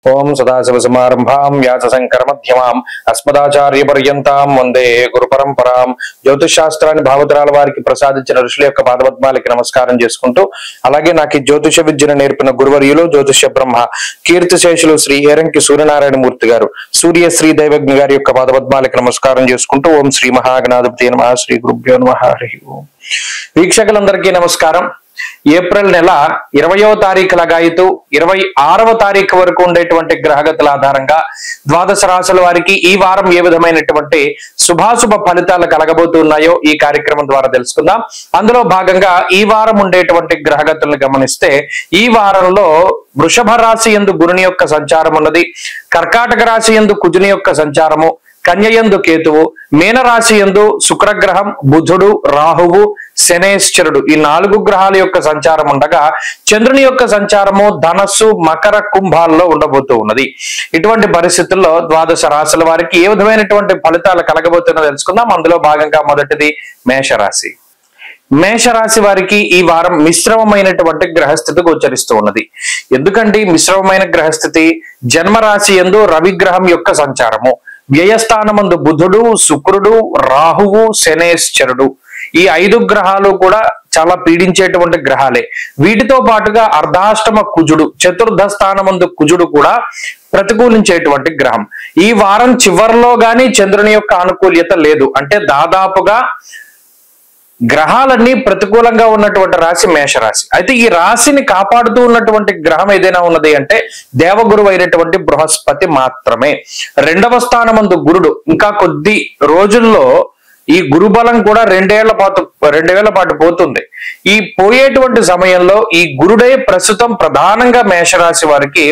ओम सदाशिवसमारंभां व्यासशंकरमध्यमां अस्मदाचार्यपर्यन्तां వందే గురు పరంపరాం జ్యోతిష్ శాస్త్రాన్ని భావతరాల వారికి ప్రసాదించిన ఋషుల యొక్క పాదపద్మాలకి నమస్కారం చేసుకుంటూ అలాగే నాకు ఈ జ్యోతిష విద్యను నేర్పిన గురువర్యులు జ్యోతిష బ్రహ్మ కీర్తిశేషులు శ్రీ ఏరంకి సూర్యనారాయణ మూర్తి గారు సూర్యశ్రీ దైవజ్ఞ గారి యొక్క పాదపద్మాలకి నమస్కారం చేసుకుంటూ ఓం శ్రీ మహాగణాధిపతి నమః శ్రీ గురుభ్యో నమః హరి ఓం. వీక్షకులందరికీ నమస్కారం. ఏప్రిల్ నెల 20వ తారీఖు లగాయితూ 26వ తారీఖు వరకు ఉండేటువంటి గ్రహగతుల ఆధారంగా ద్వాదశ రాశుల వారికి ఈ వారం ఏ విధమైనటువంటి శుభాశుభ ఫలితాలు కలగబోతున్నాయో ఈ కార్యక్రమం ద్వారా తెలుసుకుందాం. అందులో భాగంగా ఈ వారం ఉండేటువంటి గ్రహగతులను గమనిస్తే ఈ వారంలో వృషభ రాశి యందు గురుని యొక్క సంచారం ఉన్నది, కర్కాటక రాశి యందు కుజుని యొక్క సంచారము, కన్యయందు కేతువు, మీనరాశి యందు శుక్రగ్రహం, బుధుడు, రాహువు, శనేశ్వరుడు ఈ 4 గ్రహాల యొక్క సంచారం ఉండగా చంద్రుని యొక్క సంచారము ధనస్సు, మకర, కుంభాల్లో ఉండబోతూ ఉన్నది. ఇటువంటి పరిస్థితుల్లో ద్వాదశ రాశుల వారికి ఏ విధమైనటువంటి ఫలితాలు కలగబోతున్నా తెలుసుకుందాం. అందులో భాగంగా మొదటిది మేషరాశి. మేషరాశి వారికి ఈ వారం మిశ్రమమైనటువంటి గ్రహస్థితి గోచరిస్తూ ఉన్నది. ఎందుకంటే మిశ్రమమైన గ్రహస్థితి జన్మరాశి యందు రవిగ్రహం యొక్క సంచారము, వ్యయస్థానమందు బుధుడు, శుక్రుడు, రాహువు, శనేశ్వరుడు ఈ 5 గ్రహాలు కూడా చాలా పీడించేటువంటి గ్రహాలే. వీటితో పాటుగా అర్ధాష్టమ కుజుడు, చతుర్థ స్థానమందు కుజుడు కూడా ప్రతికూలించేటువంటి గ్రహం. ఈ వారం చివరిలో గాని చంద్రుని యొక్క అనుకూల్యత లేదు. అంటే దాదాపుగా గ్రహాలన్నీ ప్రతికూలంగా ఉన్నటువంటి రాశి మేషరాశి. అయితే ఈ రాశిని కాపాడుతూ ఉన్నటువంటి గ్రహం ఏదైనా ఉన్నది అంటే దేవగురువు అయినటువంటి బృహస్పతి మాత్రమే. 2వ స్థానమందు గురుడు. ఇంకా కొద్ది రోజుల్లో ఈ గురుబలం కూడా 2 ఏళ్ల పాటు పోతుంది. ఈ పోయేటువంటి సమయంలో ఈ గురుడే ప్రస్తుతం ప్రధానంగా మేషరాశి వారికి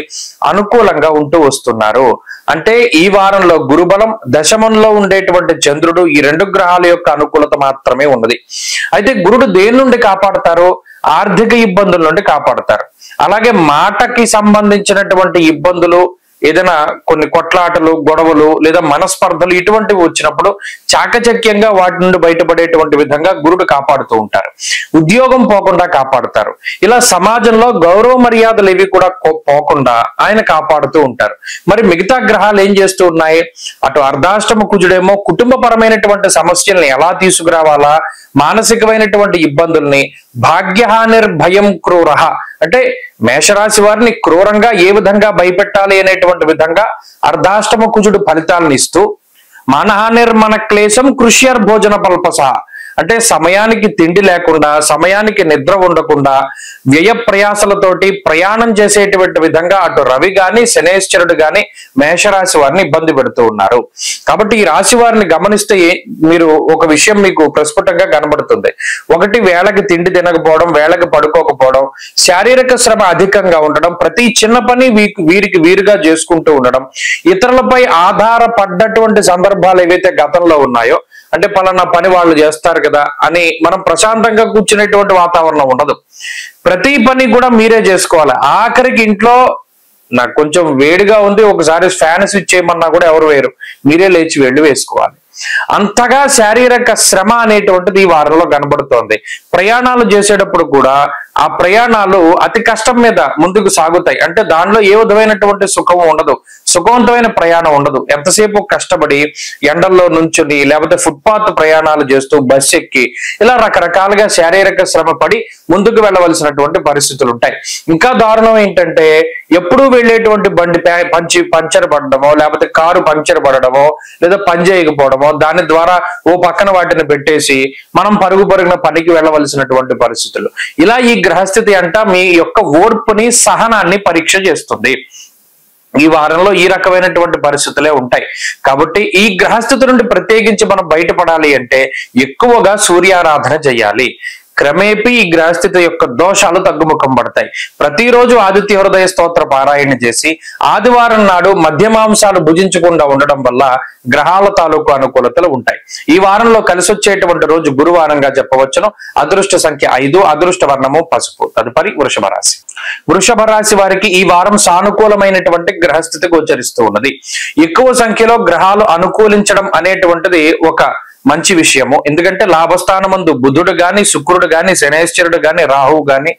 అనుకూలంగా ఉంటూ వస్తున్నారు. అంటే ఈ వారంలో గురుబలం, దశమంలో ఉండేటువంటి చంద్రుడు ఈ 2 గ్రహాల యొక్క అనుకూలత మాత్రమే ఉన్నది. అయితే గురుడు దేని నుండి కాపాడతారు? ఆర్థిక ఇబ్బందుల నుండి కాపాడతారు. అలాగే మాటకి సంబంధించినటువంటి ఇబ్బందులు, ఏదైనా కొన్ని కొట్లాటలు, గొడవలు లేదా మనస్పర్ధలు ఇటువంటివి వచ్చినప్పుడు చాకచక్యంగా వాటి నుండి బయటపడేటువంటి విధంగా గురుడు కాపాడుతూ ఉంటారు. ఉద్యోగం పోకుండా కాపాడుతారు. ఇలా సమాజంలో గౌరవ మర్యాదలు ఇవి కూడా పోకుండా ఆయన కాపాడుతూ ఉంటారు. మరి మిగతా గ్రహాలు ఏం చేస్తూ ఉన్నాయి? అటు అర్ధాష్టమ కుజుడేమో కుటుంబపరమైనటువంటి సమస్యల్ని ఎలా తీసుకురావాలా, మానసికమైనటువంటి ఇబ్బందుల్ని, భాగ్యహానిర్భయం క్రూరః అంటే మేషరాశి వారిని క్రూరంగా ఏ విధంగా భయపెట్టాలి అనేటువంటి విధంగా అర్ధాష్టమ కుజుడు ఫలితాలను ఇస్తూ, మానహానిర్మన క్లేశం కృష్యర్ భోజన పల్పస అంటే సమయానికి తిండి లేకుండా, సమయానికి నిద్ర ఉండకుండా, వ్యయ ప్రయాసలతోటి ప్రయాణం చేసేటువంటి విధంగా అటు రవి గాని శనేశ్వరుడు గాని మేషరాశి వారిని ఇబ్బంది పెడుతూ ఉన్నారు. కాబట్టి ఈ రాశి వారిని గమనిస్తే మీరు ఒక విషయం మీకు ప్రస్ఫుటంగా కనబడుతుంది. ఒకటి, వేళకి తిండి తినకపోవడం, వేళకి పడుకోకపోవడం, శారీరక శ్రమ అధికంగా ఉండడం, ప్రతి చిన్న పని వీరికి వీరుగా చేసుకుంటూ ఉండడం, ఇతరులపై ఆధారపడ్డటువంటి సందర్భాలు ఏవైతే గతంలో ఉన్నాయో అంటే పలానా పని వాళ్ళు చేస్తారు కదా అని మనం ప్రశాంతంగా కూర్చునేటువంటి వాతావరణం ఉండదు. ప్రతి పని కూడా మీరే చేసుకోవాలి. ఆఖరికి ఇంట్లో నాకు కొంచెం వేడిగా ఉంది, ఒకసారి ఫ్యాన్ స్విచ్ చేయమన్నా కూడా ఎవరు వేరు, మీరే లేచి వెళ్ళి వేసుకోవాలి. అంతగా శారీరక శ్రమ అనేటువంటిది ఈ వారంలో కనబడుతోంది. ప్రయాణాలు చేసేటప్పుడు కూడా ఆ ప్రయాణాలు అతి కష్టం మీద ముందుకు సాగుతాయి. అంటే దానిలో ఏ విధమైనటువంటి సుఖం ఉండదు, సుఖవంతమైన ప్రయాణం ఉండదు. ఎంతసేపు కష్టపడి ఎండల్లో నుంచుని లేకపోతే ఫుట్పాత్ ప్రయాణాలు చేస్తూ బస్ ఎక్కి ఇలా రకరకాలుగా శారీరక శ్రమ పడి ముందుకు వెళ్ళవలసినటువంటి పరిస్థితులు ఉంటాయి. ఇంకా దారుణం ఏంటంటే ఎప్పుడూ వెళ్ళేటువంటి బండి పంచర్ పడడమో, లేకపోతే కారు పంచర్ పడడమో, లేదా పని చేయకపోవడమో, దాని ద్వారా ఓ పక్కన వాటిని పెట్టేసి మనం పరుగున పనికి వెళ్ళవలసినటువంటి పరిస్థితులు. ఇలా ఈ గ్రహస్థితి అంట మీ యొక్క ఓర్పుని, సహనాన్ని పరీక్ష చేస్తుంది. ఈ వారంలో ఈ రకమైనటువంటి పరిస్థితులే ఉంటాయి. కాబట్టి ఈ గ్రహస్థితి నుండి ప్రత్యేకించి మనం బయటపడాలి అంటే ఎక్కువగా సూర్యారాధన చేయాలి. క్రమేపీ ఈ గ్రహస్థితి యొక్క దోషాలు తగ్గుముఖం పడతాయి. ప్రతిరోజు ఆదిత్య హృదయ స్తోత్ర పారాయణ చేసి ఆదివారం నాడు మధ్యమాంసాలు భుజించకుండా ఉండడం వల్ల గ్రహాల తాలూకు అనుకూలతలు ఉంటాయి. ఈ వారంలో కలిసి వచ్చేటువంటి రోజు గురువారంగా చెప్పవచ్చును. అదృష్ట సంఖ్య 5, అదృష్ట వర్ణము పసుపు. తదుపరి వృషభ రాశి. వృషభ రాశి వారికి ఈ వారం సానుకూలమైనటువంటి గ్రహస్థితి గోచరిస్తూ ఉన్నది. ఎక్కువ సంఖ్యలో గ్రహాలు అనుకూలించడం అనేటువంటిది ఒక మంచి విషయము. ఎందుకంటే లాభస్థానమందు బుధుడు గాని, శుక్రుడు గాని, శనేశ్వరుడు గాని, రాహువు గాని,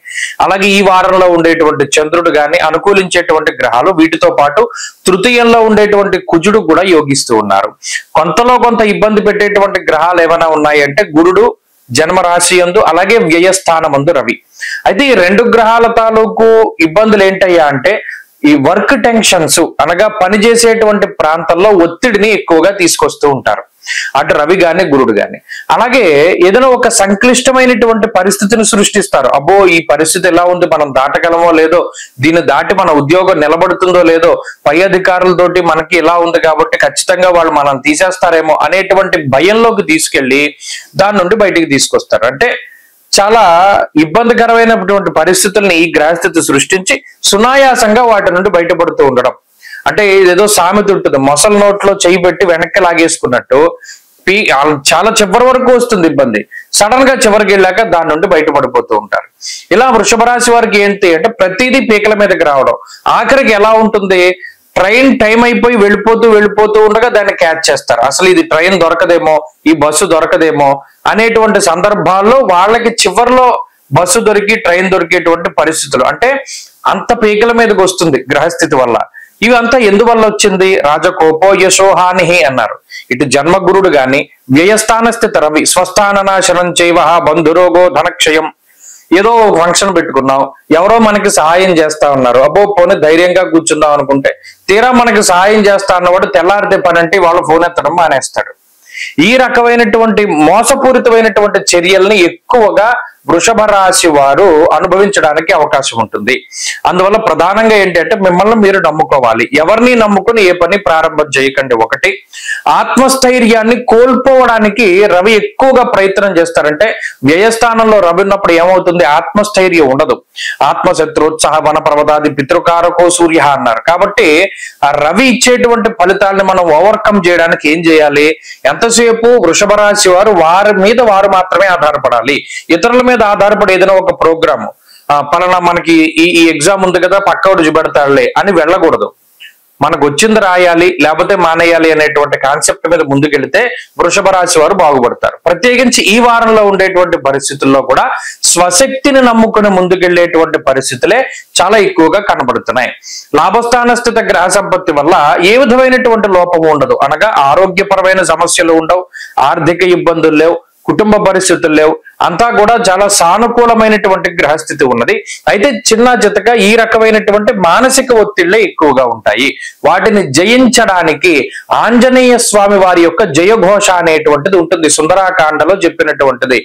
అలాగే ఈ వారంలో ఉండేటువంటి చంద్రుడు గాని అనుకూలించేటువంటి గ్రహాలు. వీటితో పాటు తృతీయంలో ఉండేటువంటి కుజుడు కూడా యోగిస్తూ ఉన్నారు. కొంతలో కొంత ఇబ్బంది పెట్టేటువంటి గ్రహాలు ఏమైనా ఉన్నాయి అంటే గురుడు జన్మరాశి యందు, అలాగే వ్యయస్థానమందు రవి. అయితే ఈ రెండు గ్రహాల తాలూకు ఇబ్బందులు ఏంటయ్యా అంటే ఈ వర్క్ టెన్షన్స్, అనగా పనిచేసేటువంటి ప్రాంతంలో ఒత్తిడిని ఎక్కువగా తీసుకొస్తూ ఉంటారు, అటు రవి గాని గురుడు గాని. అలాగే ఏదైనా ఒక సంక్లిష్టమైనటువంటి పరిస్థితిని సృష్టిస్తారు. అబ్బో ఈ పరిస్థితి ఎలా ఉంది, మనం దాటగలమో లేదో, దీన్ని దాటి మన ఉద్యోగం నిలబడుతుందో లేదో, పై అధికారులతోటి మనకి ఇలా ఉంది కాబట్టి ఖచ్చితంగా వాళ్ళు మనం తీసేస్తారేమో అనేటువంటి భయంలోకి తీసుకెళ్లి దాని నుండి బయటికి తీసుకొస్తారు. అంటే చాలా ఇబ్బందికరమైనటువంటి పరిస్థితుల్ని ఈ గ్రహస్థితి సృష్టించి సునాయాసంగా వాటి నుండి బయటపడుతూ ఉండడం. అంటే ఇదేదో సామెత ఉంటుంది, మొసల నోట్లో చేయి పెట్టి వెనక్కి లాగేసుకున్నట్టు చాలా చివరి వరకు వస్తుంది ఇబ్బంది, సడన్ గా చివరికి వెళ్ళాక దాని నుండి బయటపడిపోతూ ఉంటారు. ఇలా వృషభ రాశి వారికి ఏంటి అంటే ప్రతిదీ పీకల మీదకి రావడం. ఆఖరికి ఎలా ఉంటుంది, ట్రైన్ టైం అయిపోయి వెళ్ళిపోతూ ఉండగా దాన్ని క్యాచ్ చేస్తారు. అసలు ఇది ట్రైన్ దొరకదేమో, ఈ బస్సు దొరకదేమో అనేటువంటి సందర్భాల్లో వాళ్ళకి చివరిలో బస్సు దొరికి ట్రైన్ దొరికేటువంటి పరిస్థితులు. అంటే అంత పీకల మీదకి వస్తుంది గ్రహస్థితి వల్ల. ఇవి అంతా ఎందువల్ల వచ్చింది, రాజకోపో యశోహాని అన్నారు. ఇటు జన్మగురుడు గాని, వ్యయస్థాన స్థిత రవి, స్వస్థాన నాశనం చైవ బంధురోగో ధనక్షయం. ఏదో ఫంక్షన్ పెట్టుకున్నాం, ఎవరో మనకి సహాయం చేస్తా ఉన్నారు, అబ్బో పోనీ ధైర్యంగా కూర్చుందాం అనుకుంటే తీరా మనకి సహాయం చేస్తా అన్నవాడు తెల్లారితే పని అంటే వాళ్ళు ఫోన్ ఎత్తడం మానేస్తాడు. ఈ రకమైనటువంటి మోసపూరితమైనటువంటి చర్యల్ని ఎక్కువగా వృషభ రాశి వారు అనుభవించడానికి అవకాశం ఉంటుంది. అందువల్ల ప్రధానంగా ఏంటంటే మిమ్మల్ని మీరు నమ్ముకోవాలి, ఎవరిని నమ్ముకుని ఏ పని ప్రారంభం చేయకండి. ఒకటి, ఆత్మస్థైర్యాన్ని కోల్పోవడానికి రవి ఎక్కువగా ప్రయత్నం చేస్తారంటే వ్యయస్థానంలో రవి ఉన్నప్పుడు ఏమవుతుంది, ఆత్మస్థైర్యం ఉండదు. ఆత్మశత్రుత్సాహ వన పర్వతాది పితృకారకో సూర్య అన్నారు. కాబట్టి ఆ రవి ఇచ్చేటువంటి ఫలితాలను మనం ఓవర్కమ్ చేయడానికి ఏం చేయాలి, ఎంతసేపు వృషభ రాశి వారు వారి మీద వారు మాత్రమే ఆధారపడాలి. ఇతరుల మీద ఆధారపడి ఏదైనా ఒక ప్రోగ్రామ్ పలానా మనకి ఈ ఎగ్జామ్ ఉంది కదా పక్కవాడు చూపెడతాడులే అని వెళ్ళకూడదు. మనకు వచ్చింది రాయాలి లేకపోతే మానేయాలి అనేటువంటి కాన్సెప్ట్ మీద ముందుకెళ్తే వృషభ రాశి వారు బాగుపడతారు. ప్రత్యేకించి ఈ వారంలో ఉండేటువంటి పరిస్థితుల్లో కూడా స్వశక్తిని నమ్ముకుని ముందుకెళ్లేటువంటి పరిస్థితులే చాలా ఎక్కువగా కనబడుతున్నాయి. లాభస్థాన స్థిత గ్రహ సంపత్తి వల్ల ఏ విధమైనటువంటి లోపము ఉండదు, అనగా ఆరోగ్యపరమైన సమస్యలు ఉండవు, ఆర్థిక ఇబ్బందులు లేవు, కుటుంబ పరిస్థితులు లేవు, అంతా కూడా చాలా సానుకూలమైనటువంటి గ్రహస్థితి ఉన్నది. అయితే చిన్న చితక ఈ రకమైనటువంటి మానసిక ఒత్తిళ్లే ఎక్కువగా ఉంటాయి. వాటిని జయించడానికి ఆంజనేయ స్వామి వారి యొక్క జయఘోష అనేటువంటిది ఉంటుంది. సుందరాకాండలో చెప్పినటువంటిది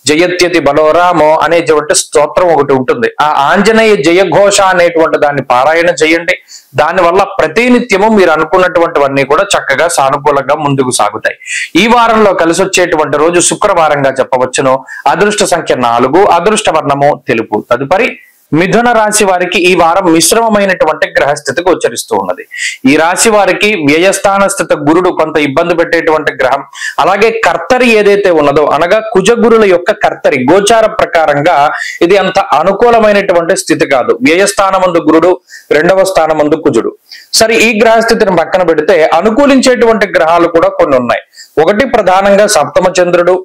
జయత్యతి బలోరామో అనేటువంటి స్తోత్రం ఒకటి ఉంటుంది. ఆ ఆంజనేయ జయఘోష అనేటువంటి దాన్ని పారాయణ చేయండి. దానివల్ల ప్రతినిత్యము మీరు అనుకున్నటువంటివన్నీ కూడా చక్కగా సానుకూలంగా ముందుకు సాగుతాయి. ఈ వారంలో కలిసి వచ్చేటువంటి రోజు శుక్రవారంగా చెప్పవచ్చును. అదృష్ట సంఖ్య 4, అదృష్ట వర్ణము తెలుపు. తదుపరి మిథున రాశి వారికి ఈ వారం మిశ్రమమైనటువంటి గ్రహస్థితికి ఉచ్చరిస్తూ ఉన్నది. ఈ రాశి వారికి వ్యయస్థాన స్థిత గురుడు కొంత ఇబ్బంది పెట్టేటువంటి గ్రహం. అలాగే కర్తరి ఏదైతే ఉన్నదో, అనగా కుజగురుల యొక్క కర్తరి గోచార ప్రకారంగా ఇది అంత అనుకూలమైనటువంటి స్థితి కాదు. వ్యయస్థానమందు గురుడు, 2వ స్థానమందు కుజుడు. సరే, ఈ గ్రహస్థితిని పక్కన పెడితే అనుకూలించేటువంటి గ్రహాలు కూడా కొన్ని ఉన్నాయి. ఒకటి ప్రధానంగా సప్తమ చంద్రుడు,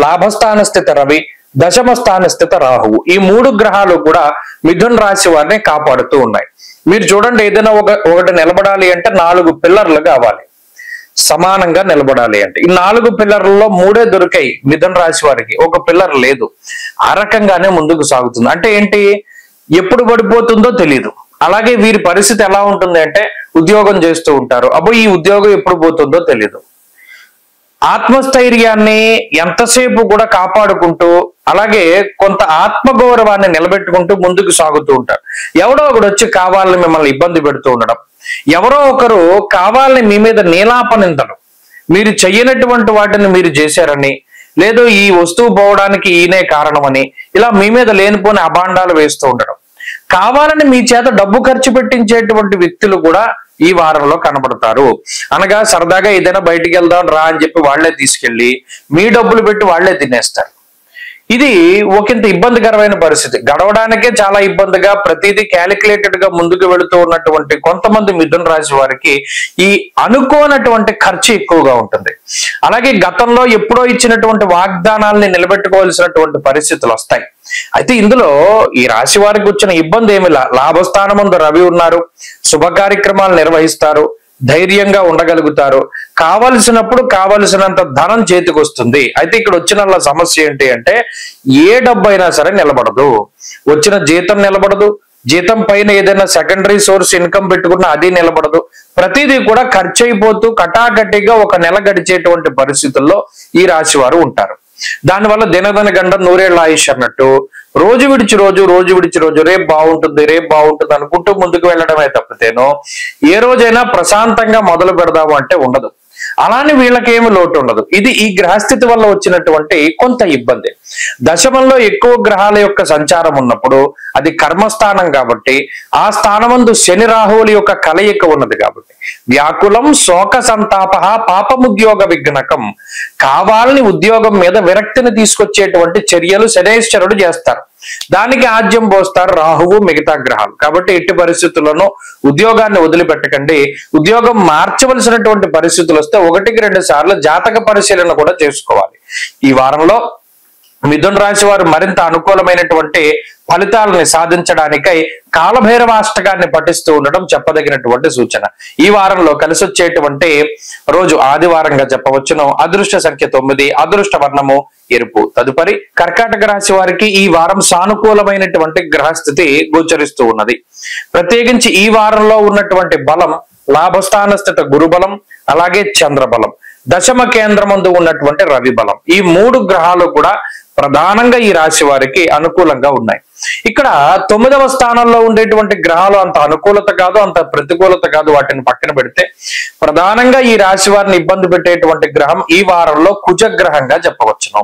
లాభస్థాన స్థిత రవి, దశమ స్థాన స్థిత రాహువు. ఈ 3 గ్రహాలు కూడా మిథున రాశి వారిని కాపాడుతూ ఉన్నాయి. మీరు చూడండి, ఏదైనా ఒకటి నిలబడాలి అంటే 4 పిల్లర్లు కావాలి, సమానంగా నిలబడాలి అంటే. ఈ 4 పిల్లర్లలో 3 దొరికాయి మిథున రాశి వారికి, ఒక పిల్లర్ లేదు. ఆ రకంగానే ముందుకు సాగుతుంది. అంటే ఏంటి, ఎప్పుడు పడిపోతుందో తెలియదు. అలాగే వీరి పరిస్థితి ఎలా ఉంటుంది అంటే ఉద్యోగం చేస్తూ ఉంటారు, అబ్బో ఈ ఉద్యోగం ఎప్పుడు పోతుందో తెలియదు. ఆత్మస్థైర్యాన్ని ఎంతసేపు కూడా కాపాడుకుంటూ, అలాగే కొంత ఆత్మగౌరవాన్ని నిలబెట్టుకుంటూ ముందుకు సాగుతూ ఉంటారు. ఎవడో ఒకడు వచ్చి కావాలని మిమ్మల్ని ఇబ్బంది పెడుతూ ఉండడం, ఎవరో ఒకరు కావాలని మీ మీద నీలాపనిందడం, మీరు చెయ్యనటువంటి వాటిని మీరు చేశారని, లేదు ఈ వస్తువు పోవడానికి ఈయనే కారణమని, ఇలా మీ మీద లేనిపోని అభాండాలు వేస్తూ ఉండడం, కావాలని మీ చేత డబ్బు ఖర్చు పెట్టించేటువంటి వ్యక్తులు కూడా ఈ వారంలో కనబడతారు. అనగా సరదాగా ఏదైనా బయటికి వెళ్దాం రా అని చెప్పి వాళ్లే తీసుకెళ్లి మీ డబ్బులు పెట్టి వాళ్లే తినేస్తారు. ఇది ఒకంత ఇబ్బందికరమైన పరిస్థితి. గడవడానికే చాలా ఇబ్బందిగా, ప్రతిదీ క్యాలిక్యులేటెడ్ గా ముందుకు వెళుతూ ఉన్నటువంటి కొంతమంది మిథున రాశి వారికి ఈ అనుకోనటువంటి ఖర్చు ఎక్కువగా ఉంటుంది. అలాగే గతంలో ఎప్పుడో ఇచ్చినటువంటి వాగ్దానాల్ని నిలబెట్టుకోవాల్సినటువంటి పరిస్థితులు వస్తాయి. అయితే ఇందులో ఈ రాశి వారికి వచ్చిన ఇబ్బంది ఏమి, లాభస్థానమందు రవి ఉన్నారు, శుభ కార్యక్రమాలు నిర్వహిస్తారు, ధైర్యంగా ఉండగలుగుతారు, కావలసినప్పుడు కావలసినంత ధనం చేతికి వస్తుంది. అయితే ఇక్కడ వచ్చిన సమస్య ఏంటి అంటే ఏ డబ్బు అయినా సరే నిలబడదు, వచ్చిన జీతం నిలబడదు, జీతం పైన ఏదైనా సెకండరీ సోర్స్ ఇన్కమ్ పెట్టుకున్నా అది నిలబడదు, ప్రతిదీ కూడా ఖర్చు అయిపోతూ కటాకటిగా ఒక నెల గడిచేటువంటి పరిస్థితుల్లో ఈ రాశి వారు ఉంటారు. దానివల్ల దినదన గండం నూరేళ్ల ఆయుష్ అన్నట్టు రోజు విడిచి రోజు రేపు బాగుంటుంది అనుకుంటూ ముందుకు వెళ్ళడమే తప్పితేనో ఏ రోజైనా ప్రశాంతంగా మొదలు పెడదాము అంటే ఉండదు. అలానే వీళ్ళకేమి లోటు ఉండదు. ఇది ఈ గ్రహస్థితి వల్ల వచ్చినటువంటి కొంత ఇబ్బంది. దశమంలో ఎక్కువ గ్రహాల యొక్క సంచారం ఉన్నప్పుడు అది కర్మస్థానం కాబట్టి ఆ స్థానమందు శని రాహువుల యొక్క కలయిక ఉన్నది కాబట్టి వ్యాకులం శోక సంతాప పాపముద్యోగ విఘ్నకం, కావాలని ఉద్యోగం మీద విరక్తిని తీసుకొచ్చేటువంటి చర్యలు శనేశ్వరుడు చేస్తారు. దానికి ఆజ్యం పోస్తారు రాహువు మిగతా గ్రహాలు. కాబట్టి ఎట్టి పరిస్థితుల్లోనూ ఉద్యోగాన్ని వదిలిపెట్టకండి. ఉద్యోగం మార్చవలసినటువంటి పరిస్థితులు వస్తే 1-2 సార్లు జాతక పరిశీలన కూడా చేసుకోవాలి. ఈ వారంలో మిథున రాశి వారు మరింత అనుకూలమైనటువంటి ఫలితాలని సాధించడానికై కాలభైరవాష్టకాన్ని పఠిస్తూ ఉండడం చెప్పదగినటువంటి సూచన. ఈ వారంలో కలిసి వచ్చేటువంటి రోజు ఆదివారంగా చెప్పవచ్చును. అదృష్ట సంఖ్య 9, అదృష్ట వర్ణము ఎరుపు. తదుపరి కర్కాటక రాశి వారికి ఈ వారం సానుకూలమైనటువంటి గ్రహస్థితి గోచరిస్తూ ఉన్నది. ప్రత్యేకించి ఈ వారంలో ఉన్నటువంటి బలం లాభస్థాన స్థిత గురుబలం, అలాగే చంద్రబలం, దశమ కేంద్రమందు ఉన్నటువంటి రవి బలం. ఈ 3 గ్రహాలు కూడా ప్రధానంగా ఈ రాశి వారికి అనుకూలంగా ఉన్నాయి. ఇక్కడ 9వ స్థానంలో ఉండేటువంటి గ్రహాలు అంత అనుకూలత కాదు, అంత ప్రతికూలత కాదు. వాటిని పక్కన పెడితే ప్రధానంగా ఈ రాశి వారిని ఇబ్బంది పెట్టేటువంటి గ్రహం ఈ వారంలో కుజగ్రహంగా చెప్పవచ్చును.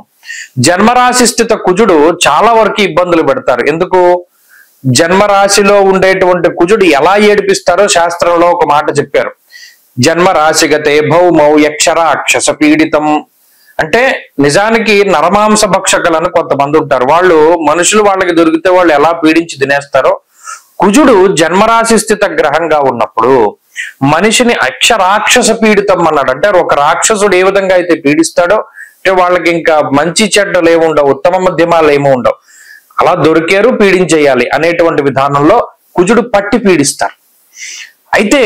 జన్మరాశి స్థిత కుజుడు చాలా వరకు ఇబ్బందులు పెడతారు. ఎందుకు? జన్మరాశిలో ఉండేటువంటి కుజుడు ఎలా ఏడిపిస్తారో శాస్త్రంలో ఒక మాట చెప్పారు. జన్మరాశిగతే భౌమౌ యక్షరాక్షస పీడితం. అంటే నిజానికి నరమాంస భక్షకులను కొంతమంది ఉంటారు. వాళ్ళు మనుషులు వాళ్ళకి దొరికితే వాళ్ళు ఎలా పీడించి తినేస్తారో, కుజుడు జన్మరాశి స్థిత గ్రహంగా ఉన్నప్పుడు మనిషిని అక్షరాక్షస పీడితం అన్నాడు. అంటే ఒక రాక్షసుడు ఏ విధంగా అయితే పీడిస్తాడో, అంటే వాళ్ళకి ఇంకా మంచి చెడ్డలు ఏముండవు, ఉత్తమ మధ్యమాలు ఏమో ఉండవు, అలా దొరికారు పీడించేయాలి అనేటువంటి విధానంలో కుజుడు పట్టి పీడిస్తారు. అయితే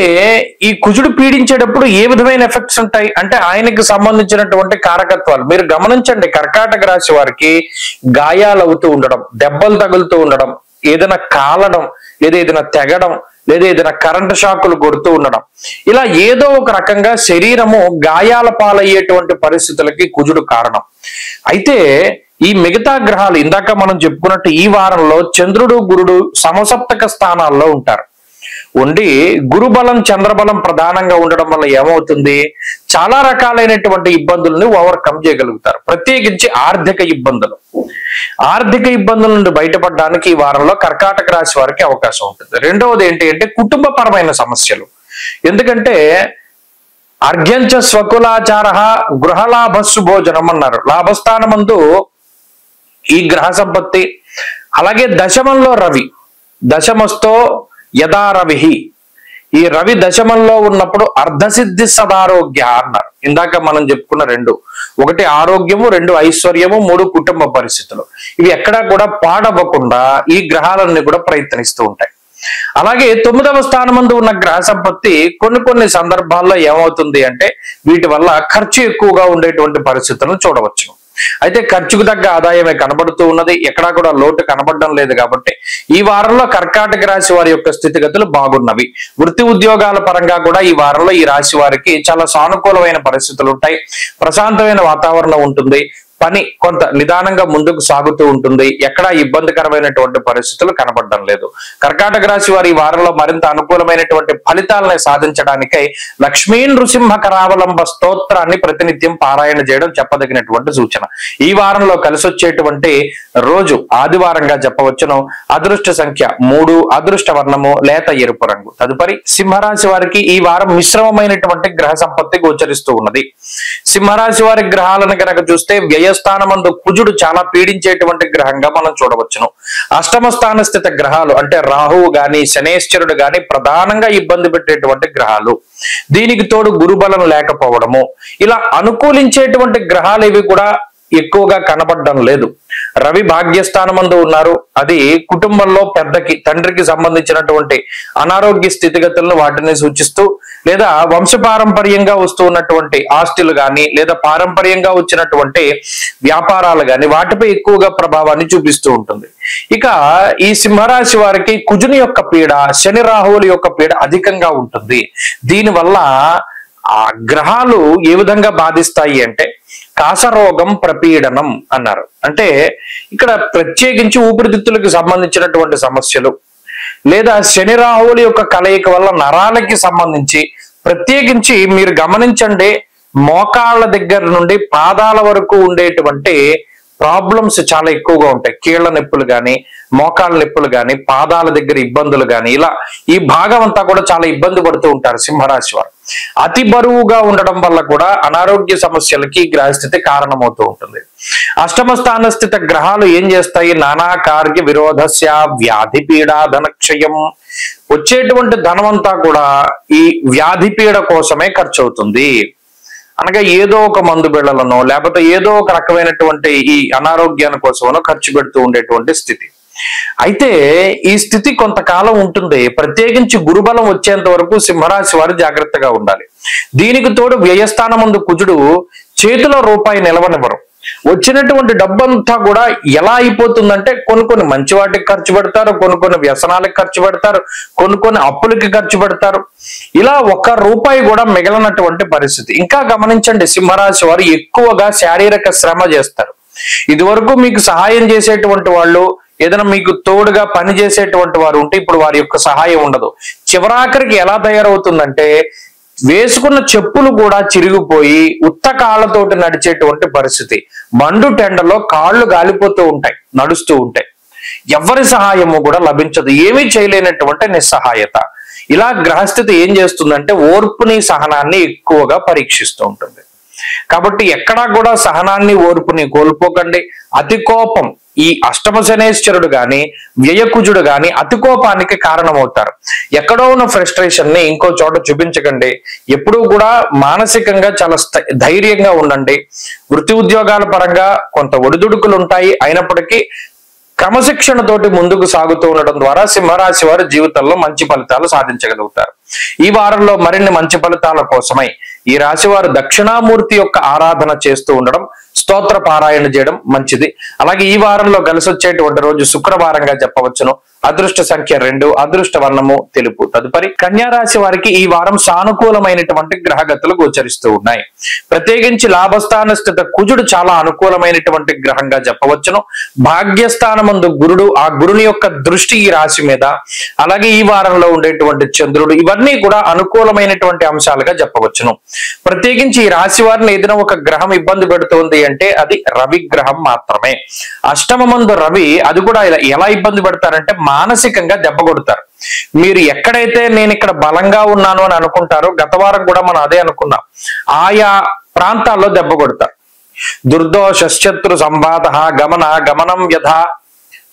ఈ కుజుడు పీడించేటప్పుడు ఏ విధమైన ఎఫెక్ట్స్ ఉంటాయి అంటే ఆయనకి సంబంధించినటువంటి కారకత్వాలు మీరు గమనించండి. కర్కాటక రాశి వారికి గాయాలు అవుతూ ఉండడం, దెబ్బలు తగులుతూ ఉండడం, ఏదైనా కాలడం, లేదా ఏదైనా తెగడం, లేదా ఏదైనా కరెంటు షాకులు కొడుతూ ఉండడం, ఇలా ఏదో ఒక రకంగా శరీరము గాయాల పాలయ్యేటువంటి పరిస్థితులకి కుజుడు కారణం. అయితే ఈ మిగతా గ్రహాలు ఇందాక మనం చెప్పుకున్నట్టు ఈ వారంలో చంద్రుడు గురుడు సమసప్తక స్థానాల్లో ఉంటారు. ఉండి గురుబలం చంద్రబలం ప్రధానంగా ఉండడం వల్ల ఏమవుతుంది, చాలా రకాలైనటువంటి ఇబ్బందులను ఓవర్కమ్ చేయగలుగుతారు. ప్రత్యేకించి ఆర్థిక ఇబ్బందుల నుండి బయటపడడానికి ఈ వారంలో కర్కాటక రాశి వారికి అవకాశం ఉంటుంది. రెండవది ఏంటి అంటే కుటుంబపరమైన సమస్యలు. ఎందుకంటే అర్ఘ్యంచ స్వకులాచార గృహలాభస్సు భోజనం అన్నారు. లాభస్థానమందు ఈ గ్రహ సంపత్తి, అలాగే దశమంలో రవి, దశమస్తో యథా రవి, ఈ రవి దశమంలో ఉన్నప్పుడు అర్ధసిద్ధి సదారోగ్య అన్నారు. ఇందాక మనం చెప్పుకున్న 2, 1 ఆరోగ్యము, 2 ఐశ్వర్యము, 3 కుటుంబ పరిస్థితులు. ఇవి ఎక్కడా కూడా పాడవ్వకుండా ఈ గ్రహాలన్నీ కూడా ప్రయత్నిస్తూ ఉంటాయి. అలాగే 9వ స్థానమందు ఉన్న గ్రహ సంపత్తి కొన్ని సందర్భాల్లో ఏమవుతుంది అంటే వీటి వల్ల ఖర్చు ఎక్కువగా ఉండేటువంటి పరిస్థితులను చూడవచ్చు. అయితే ఖర్చుకు తగ్గ ఆదాయమే కనబడుతూ ఉన్నది, ఎక్కడా కూడా లోటు కనబడడం లేదు. కాబట్టి ఈ వారంలో కర్కాటక రాశి వారి యొక్క స్థితిగతులు బాగున్నవి. వృత్తి ఉద్యోగాల పరంగా కూడా ఈ వారంలో ఈ రాశి వారికి చాలా సానుకూలమైన పరిస్థితులు ఉంటాయి. ప్రశాంతమైన వాతావరణం ఉంటుంది. పని కొంత నిదానంగా ముందుకు సాగుతూ ఉంటుంది. ఎక్కడా ఇబ్బందికరమైనటువంటి పరిస్థితులు కనబడడం లేదు. కర్కాటక రాశి వారి ఈ వారంలో మరింత అనుకూలమైనటువంటి ఫలితాలను సాధించడానికై లక్ష్మీ నృసింహ కరావలంబ స్తోత్రాన్ని ప్రతినిత్యం పారాయణ చేయడం చెప్పదగినటువంటి సూచన. ఈ వారంలో కలిసి వచ్చేటువంటి రోజు ఆదివారంగా చెప్పవచ్చును. అదృష్ట సంఖ్య 3, అదృష్ట వర్ణము లేత ఎరుపు రంగు. తదుపరి సింహరాశి వారికి ఈ వారం మిశ్రమమైనటువంటి గ్రహ సంపత్తి గోచరిస్తూ ఉన్నది. సింహరాశి వారి గ్రహాలను కనుక చూస్తే వ్యయ వ్యయస్థానమందు కుజుడు చాలా పీడించేటువంటి గ్రహంగా మనం చూడవచ్చును. అష్టమ స్థాన స్థిత గ్రహాలు అంటే రాహువు గాని శనేశ్వరుడు గాని ప్రధానంగా ఇబ్బంది పెట్టేటువంటి గ్రహాలు. దీనికి తోడు గురుబలం లేకపోవడము, ఇలా అనుకూలించేటువంటి గ్రహాలు ఇవి కూడా ఎక్కువగా కనబడడం లేదు. రవి భాగ్యస్థానమందు ఉన్నారు, అది కుటుంబంలో పెద్దకి తండ్రికి సంబంధించినటువంటి అనారోగ్య స్థితిగతులను వాటిని సూచిస్తూ, లేదా వంశపారంపర్యంగా వస్తూ ఉన్నటువంటి ఆస్తులు గాని లేదా పారంపర్యంగా వచ్చినటువంటి వ్యాపారాలు గాని వాటిపై ఎక్కువగా ప్రభావాన్ని చూపిస్తూ ఉంటుంది. ఇక ఈ సింహరాశి వారికి కుజుని యొక్క పీడ, శని రాహువుల యొక్క పీడ అధికంగా ఉంటుంది. దీనివల్ల ఆ గ్రహాలు ఏ విధంగా బాధిస్తాయి అంటే కాసరోగం ప్రపీడనం అన్నారు. అంటే ఇక్కడ ప్రత్యేకించి ఊపిరితిత్తులకు సంబంధించినటువంటి సమస్యలు, లేదా శని రాహువుల యొక్క కలయిక వల్ల నరాలకి సంబంధించి ప్రత్యేకించి మీరు గమనించండి, మోకాళ్ళ దగ్గర నుండి పాదాల వరకు ఉండేటువంటి ప్రాబ్లమ్స్ చాలా ఎక్కువగా ఉంటాయి. కీళ్ల నొప్పులు గాని, మోకాళ్ళ నొప్పులు గాని, పాదాల దగ్గర ఇబ్బందులు గాని, ఇలా ఈ భాగం అంతా కూడా చాలా ఇబ్బంది పడుతూ ఉంటారు సింహరాశి వారు. అతి బరువుగా ఉండడం వల్ల కూడా అనారోగ్య సమస్యలకి గ్రహస్థితి కారణమవుతూ ఉంటుంది. అష్టమ స్థాన స్థిత గ్రహాలు ఏం చేస్తాయి? నానా కార్య విరోధస్య వ్యాధి పీడా ధనక్షయం. వచ్చేటువంటి ధనమంతా కూడా ఈ వ్యాధి పీడ కోసమే ఖర్చు అవుతుంది. అనగా ఏదో ఒక మందు బిళ్ళలనో లేకపోతే ఏదో ఒక రకమైనటువంటి ఈ అనారోగ్యాన్ని కోసమనో ఖర్చు పెడుతూ ఉండేటువంటి స్థితి. అయితే ఈ స్థితి కొంతకాలం ఉంటుంది. ప్రత్యేకించి గురుబలం వచ్చేంత వరకు సింహరాశి వారు జాగ్రత్తగా ఉండాలి. దీనికి తోడు వ్యయస్థానమందు కుజుడు చేతిలో రూపాయి నిలవనివ్వరు. వచ్చినటువంటి డబ్బంతా కూడా ఎలా అయిపోతుందంటే కొన్ని మంచి వాటికి ఖర్చు పెడతారు, కొన్ని వ్యసనాలకు ఖర్చు పెడతారు, కొన్ని అప్పులకి ఖర్చు పెడతారు. ఇలా ఒక్క రూపాయి కూడా మిగలనటువంటి పరిస్థితి. ఇంకా గమనించండి, సింహరాశి వారు ఎక్కువగా శారీరక శ్రమ చేస్తారు. ఇదివరకు మీకు సహాయం చేసేటువంటి వాళ్ళు, ఏదైనా మీకు తోడుగా పని చేసేటువంటి వారు ఉంటే ఇప్పుడు వారి యొక్క సహాయం ఉండదు. చివరాఖరికి ఎలా తయారవుతుందంటే వేసుకున్న చెప్పులు కూడా చిరిగిపోయి ఉత్త కాళ్ళతోటి నడిచేటువంటి పరిస్థితి. మండు టెండలో కాళ్ళు గాలిపోతూ ఉంటాయి నడుస్తూ ఉంటాయి. ఎవరి సహాయము కూడా లభించదు. ఏమీ చేయలేనటువంటి నిస్సహాయత. ఇలా గ్రహస్థితి ఏం చేస్తుందంటే ఓర్పుని సహనాన్ని ఎక్కువగా పరీక్షిస్తూ ఉంటుంది. కాబట్టి ఎక్కడా కూడా సహనాన్ని ఓర్పుని కోల్పోకండి. అతి కోపం, ఈ అష్టమ శనేశ్వరుడు గాని వ్యయకుజుడు గాని అతి కోపానికి కారణమవుతారు. ఎక్కడో ఉన్న ఫ్రస్ట్రేషన్ ని ఇంకో చోట చూపించకండి. ఎప్పుడూ కూడా మానసికంగా చాలా ధైర్యంగా ఉండండి. వృత్తి ఉద్యోగాల పరంగా కొంత ఒడిదుడుకులు ఉంటాయి, అయినప్పటికీ క్రమశిక్షణతోటి ముందుకు సాగుతూ ఉండడం ద్వారా సింహరాశి వారి జీవితంలో మంచి ఫలితాలు సాధించగలుగుతారు. ఈ వారంలో మరిన్ని మంచి ఫలితాల కోసమై ఈ రాశి వారు దక్షిణామూర్తి యొక్క ఆరాధన చేస్తూ ఉండడం, స్తోత్ర పారాయణ చేయడం మంచిది. అలాగే ఈ వారంలో కలిసి వచ్చేటువంటి రోజు శుక్రవారంగా చెప్పవచ్చును. అదృష్ట సంఖ్య 2, అదృష్ట వర్ణము తెలుపు. తదుపరి కన్యా రాశి వారికి ఈ వారం సానుకూలమైనటువంటి గ్రహగతులు గోచరిస్తూ ఉన్నాయి. ప్రత్యేకించి లాభస్థాన స్థిత కుజుడు చాలా అనుకూలమైనటువంటి గ్రహంగా చెప్పవచ్చును. భాగ్యస్థానమందు గురుడు, ఆ గురుని యొక్క దృష్టి ఈ రాశి మీద, అలాగే ఈ వారంలో ఉండేటువంటి చంద్రుడు, ఇవన్నీ కూడా అనుకూలమైనటువంటి అంశాలుగా చెప్పవచ్చును. ప్రత్యేకించి ఈ రాశి వారిని ఏదైనా ఒక గ్రహం ఇబ్బంది పెడుతోంది అంటే అది రవి గ్రహం మాత్రమే. అష్టమమందు రవి, అది కూడా ఎలా ఇబ్బంది పెడతారంటే మానసికంగా దెబ్బ కొడతారు. మీరు ఎక్కడైతే నేను ఇక్కడ బలంగా ఉన్నాను అని అనుకుంటారో, గత వారం కూడా మనం అదే అనుకున్నాం, ఆయా ప్రాంతాల్లో దెబ్బ కొడతారు. దుర్దోష శత్రు సంబాధ గమనం యథ.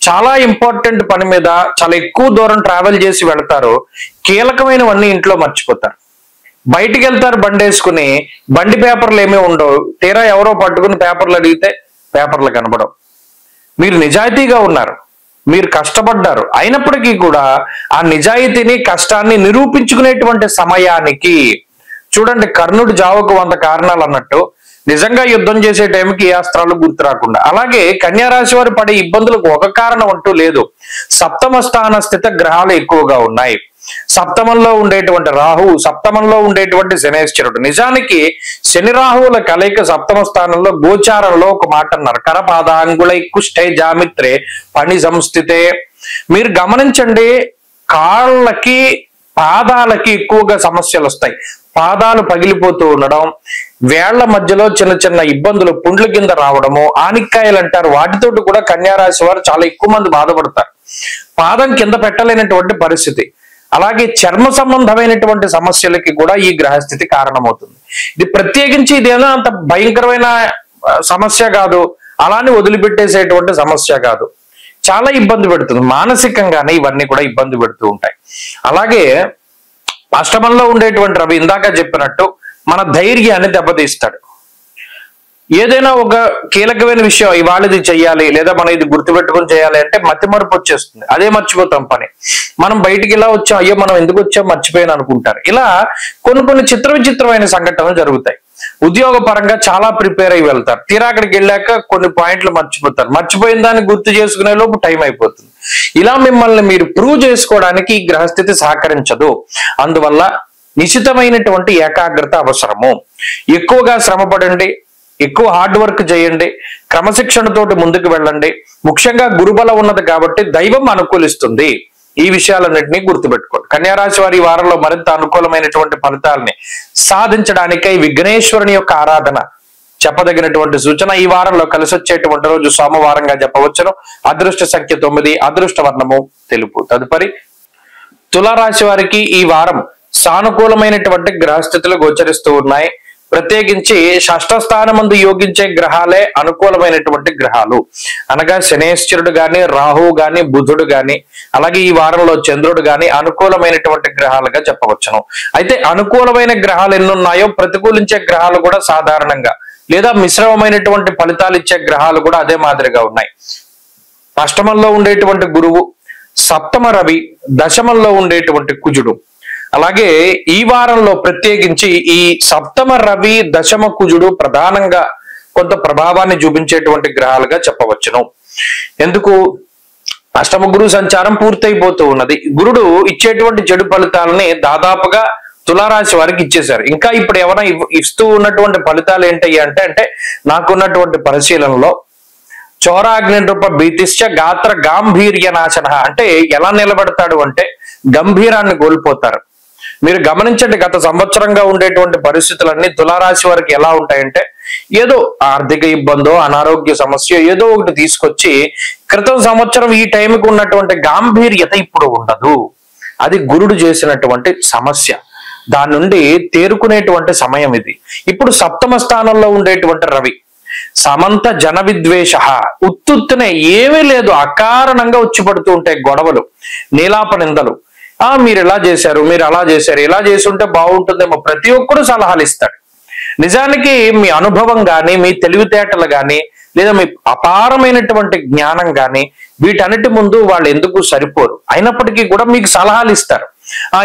చాలా ఇంపార్టెంట్ పని మీద చాలా ఎక్కువ దూరం ట్రావెల్ చేసి వెళ్తారు, కీలకమైనవన్నీ ఇంట్లో మర్చిపోతారు. బయటికి వెళ్తారు బండి వేసుకుని, బండి పేపర్లు ఏమీ ఉండవు. తీరా ఎవరో పట్టుకుని పేపర్లు అడిగితే పేపర్లు కనబడవు. మీరు నిజాయితీగా ఉన్నారు, మీరు కష్టపడ్డారు, అయినప్పటికీ కూడా ఆ నిజాయితీని కష్టాన్ని నిరూపించుకునేటువంటి సమయానికి చూడండి, కర్ణుడు జావుకు 100 కారణాలు అన్నట్టు నిజంగా యుద్ధం చేసే టైంకి ఏ అస్త్రాలు గుర్తు రాకుండా. అలాగే కన్యా రాశి వారు పడే ఇబ్బందులకు ఒక కారణం అంటూ లేదు. సప్తమ స్థాన స్థిత గ్రహాలు ఎక్కువగా ఉన్నాయి. సప్తమంలో ఉండేటువంటి రాహు, సప్తమంలో ఉండేటువంటి శనేశ్వరుడు. నిజానికి శని రాహువుల కలయిక సప్తమ స్థానంలో గోచారంలో ఒక మాట అన్నారు, కరపాదాంగుళై కుష్ఠే జామిత్రే పని సంస్థితే. మీరు గమనించండి, కాళ్ళకి పాదాలకి ఎక్కువగా సమస్యలు వస్తాయి. పాదాలు పగిలిపోతూ ఉండడం, వేళ్ల మధ్యలో చిన్న చిన్న ఇబ్బందులు, పుండ్ల కింద రావడము, ఆనిక్కాయలు అంటారు, వాటితోటి కూడా కన్యా రాశి వారు చాలా ఎక్కువ మంది బాధపడతారు. పాదం కింద పెట్టలేనటువంటి పరిస్థితి. అలాగే చర్మ సంబంధమైనటువంటి సమస్యలకి కూడా ఈ గ్రహస్థితి కారణమవుతుంది. ఇది ప్రత్యేకించి ఇదేదో అంత భయంకరమైన సమస్య కాదు, అలానే వదిలిపెట్టేసేటువంటి సమస్య కాదు, చాలా ఇబ్బంది పెడుతుంది. మానసికంగానే ఇవన్నీ కూడా ఇబ్బంది పెడుతూ ఉంటాయి. అలాగే అష్టమంలో ఉండేటువంటి రవి ఇందాక చెప్పినట్టు మన ధైర్యాన్ని దెబ్బతీస్తాడు. ఏదైనా ఒక కీలకమైన విషయం ఇవాళ ఇది చెయ్యాలి, లేదా మనం ఇది గుర్తుపెట్టుకొని చేయాలి అంటే మతిమరుపు వచ్చేస్తుంది, అదే మర్చిపోతాం పని. మనం బయటికి ఇలా వచ్చాం, అయ్యో మనం ఎందుకు వచ్చాం మర్చిపోయాను అనుకుంటారు. ఇలా కొన్ని విచిత్రమైన సంఘటనలు జరుగుతాయి. ఉద్యోగ పరంగా చాలా ప్రిపేర్ అయ్యి వెళ్తారు, తీరా అక్కడికి వెళ్ళాక కొన్ని పాయింట్లు మర్చిపోతారు, మర్చిపోయిన దాన్ని గుర్తు చేసుకునే లోపు టైం అయిపోతుంది. ఇలా మిమ్మల్ని మీరు ప్రూవ్ చేసుకోవడానికి ఈ గ్రహస్థితి సహకరించదు. అందువల్ల నిశ్చితమైనటువంటి ఏకాగ్రత అవసరము. ఎక్కువగా శ్రమపడండి, ఎక్కువ హార్డ్ వర్క్ చేయండి, క్రమశిక్షణతోటి ముందుకు వెళ్ళండి. ముఖ్యంగా గురుబలం ఉన్నది కాబట్టి దైవం అనుకూలిస్తుంది. ఈ విషయాలన్నింటినీ గుర్తుపెట్టుకోండి. కన్యారాశి వారి ఈ వారంలో మరింత అనుకూలమైనటువంటి ఫలితాలని సాధించడానికై విఘ్నేశ్వరుని యొక్క ఆరాధన చెప్పదగినటువంటి సూచన. ఈ వారంలో కలిసి వచ్చేటువంటి రోజు సోమవారంగా చెప్పవచ్చును. అదృష్ట సంఖ్య 9, అదృష్ట వర్ణము తెలుపు. తదుపరి తులారాశి వారికి ఈ వారం సానుకూలమైనటువంటి గ్రహస్థితులు గోచరిస్తూ ఉన్నాయి. ప్రత్యేకించి షష్ఠ స్థానమందు యోగించే గ్రహాలే అనుకూలమైనటువంటి గ్రహాలు. అనగా శనేశ్వరుడు గాని, రాహువు గాని, బుధుడు గాని, అలాగే ఈ వారంలో చంద్రుడు గాని అనుకూలమైనటువంటి గ్రహాలుగా చెప్పవచ్చును. అయితే అనుకూలమైన గ్రహాలు ఎన్నున్నాయో ప్రతికూలించే గ్రహాలు కూడా సాధారణంగా లేదా మిశ్రమమైనటువంటి ఫలితాలు ఇచ్చే గ్రహాలు కూడా అదే మాదిరిగా ఉన్నాయి. అష్టమంలో ఉండేటువంటి గురువు, సప్తమ రవి, దశమంలో ఉండేటువంటి కుజుడు. అలాగే ఈ వారంలో ప్రత్యేకించి ఈ సప్తమ రవి, దశమ కుజుడు ప్రధానంగా కొంత ప్రభావాన్ని చూపించేటువంటి గ్రహాలుగా చెప్పవచ్చును. ఎందుకు? అష్టమ గురు సంచారం పూర్తయిపోతూ ఉన్నది. గురుడు ఇచ్చేటువంటి చెడు ఫలితాలని దాదాపుగా తులారాశి వారికి ఇచ్చేశారు. ఇంకా ఇప్పుడు ఏమైనా ఇస్తూ ఉన్నటువంటి ఫలితాలు ఏంటయ్యా అంటే నాకున్నటువంటి పరిశీలనలో చోరాగ్ని రూప భీతిశ్చ గాత్ర గాంభీర్య నాశన, అంటే ఎలా నిలబడతాడు అంటే గంభీరాన్ని కోల్పోతారు. మీరు గమనించండి, గత సంవత్సరంగా ఉండేటువంటి పరిస్థితులన్నీ తులారాశి వారికి ఎలా ఉంటాయంటే ఏదో ఆర్థిక ఇబ్బందో, అనారోగ్య సమస్య ఏదో ఒకటి తీసుకొచ్చి క్రితం సంవత్సరం ఈ టైంకి ఉన్నటువంటి గాంభీర్యత ఇప్పుడు ఉండదు. అది గురుడు చేసినటువంటి సమస్య. దాని నుండి తేరుకునేటువంటి సమయం ఇది. ఇప్పుడు సప్తమ స్థానంలో ఉండేటువంటి రవి సమంత జన విద్వేష, ఉత్తుత్తునే ఏమీ లేదు అకారణంగా వచ్చి పడుతూ ఉంటాయి గొడవలు, నీలాప నిందలు. మీరు ఇలా చేశారు, మీరు అలా చేశారు, ఇలా చేసి ఉంటే బాగుంటుందేమో, ప్రతి ఒక్కరు సలహాలు ఇస్తాడు. నిజానికి మీ అనుభవం గాని, మీ తెలివితేటలు గాని, లేదా మీ అపారమైనటువంటి జ్ఞానం గాని వీటన్నిటి ముందు వాళ్ళు ఎందుకు సరిపోరు. అయినప్పటికీ కూడా మీకు సలహాలు ఇస్తారు.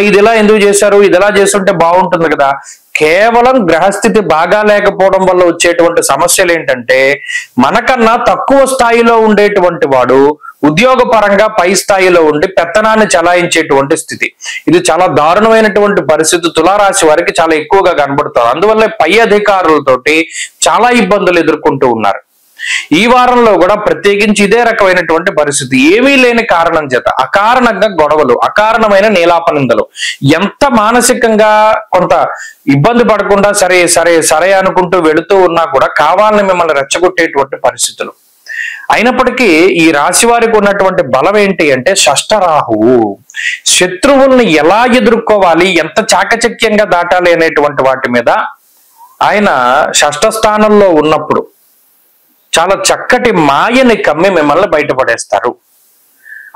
ఇది ఇలా ఎందుకు చేశారు, ఇది ఎలా చేస్తుంటే బాగుంటుంది కదా. కేవలం గ్రహస్థితి బాగా లేకపోవడం వల్ల వచ్చేటువంటి సమస్యలు ఏంటంటే మనకన్నా తక్కువ స్థాయిలో ఉండేటువంటి వాడు ఉద్యోగ పరంగా పై స్థాయిలో ఉండి పెత్తనాన్ని చలాయించేటువంటి స్థితి. ఇది చాలా దారుణమైనటువంటి పరిస్థితి తులారాశి వారికి చాలా ఎక్కువగా కనబడుతుంది. అందువల్ల పై అధికారులతోటి చాలా ఇబ్బందులు ఎదుర్కొంటూ ఉన్నారు. ఈ వారంలో కూడా ప్రత్యేకించి ఇదే రకమైనటువంటి పరిస్థితి. ఏమీ లేని కారణం చేత అకారణంగా గొడవలు, అకారణమైన నీలాపనిందలు. ఎంత మానసికంగా కొంత ఇబ్బంది పడకుండా సరే సరే సరే అనుకుంటూ వెళుతూ ఉన్నా కూడా కావాలని మిమ్మల్ని రెచ్చగొట్టేటువంటి పరిస్థితులు. అయినప్పటికీ ఈ రాశి వారికి ఉన్నటువంటి బలం ఏంటి అంటే షష్ఠ రాహువు. శత్రువుల్ని ఎలా ఎదుర్కోవాలి, ఎంత చాకచక్యంగా దాటాలి అనేటువంటి వాటి మీద ఆయన షష్ఠ స్థానంలో ఉన్నప్పుడు చాలా చక్కటి మాయని కమ్మి మిమ్మల్ని బయటపడేస్తారు.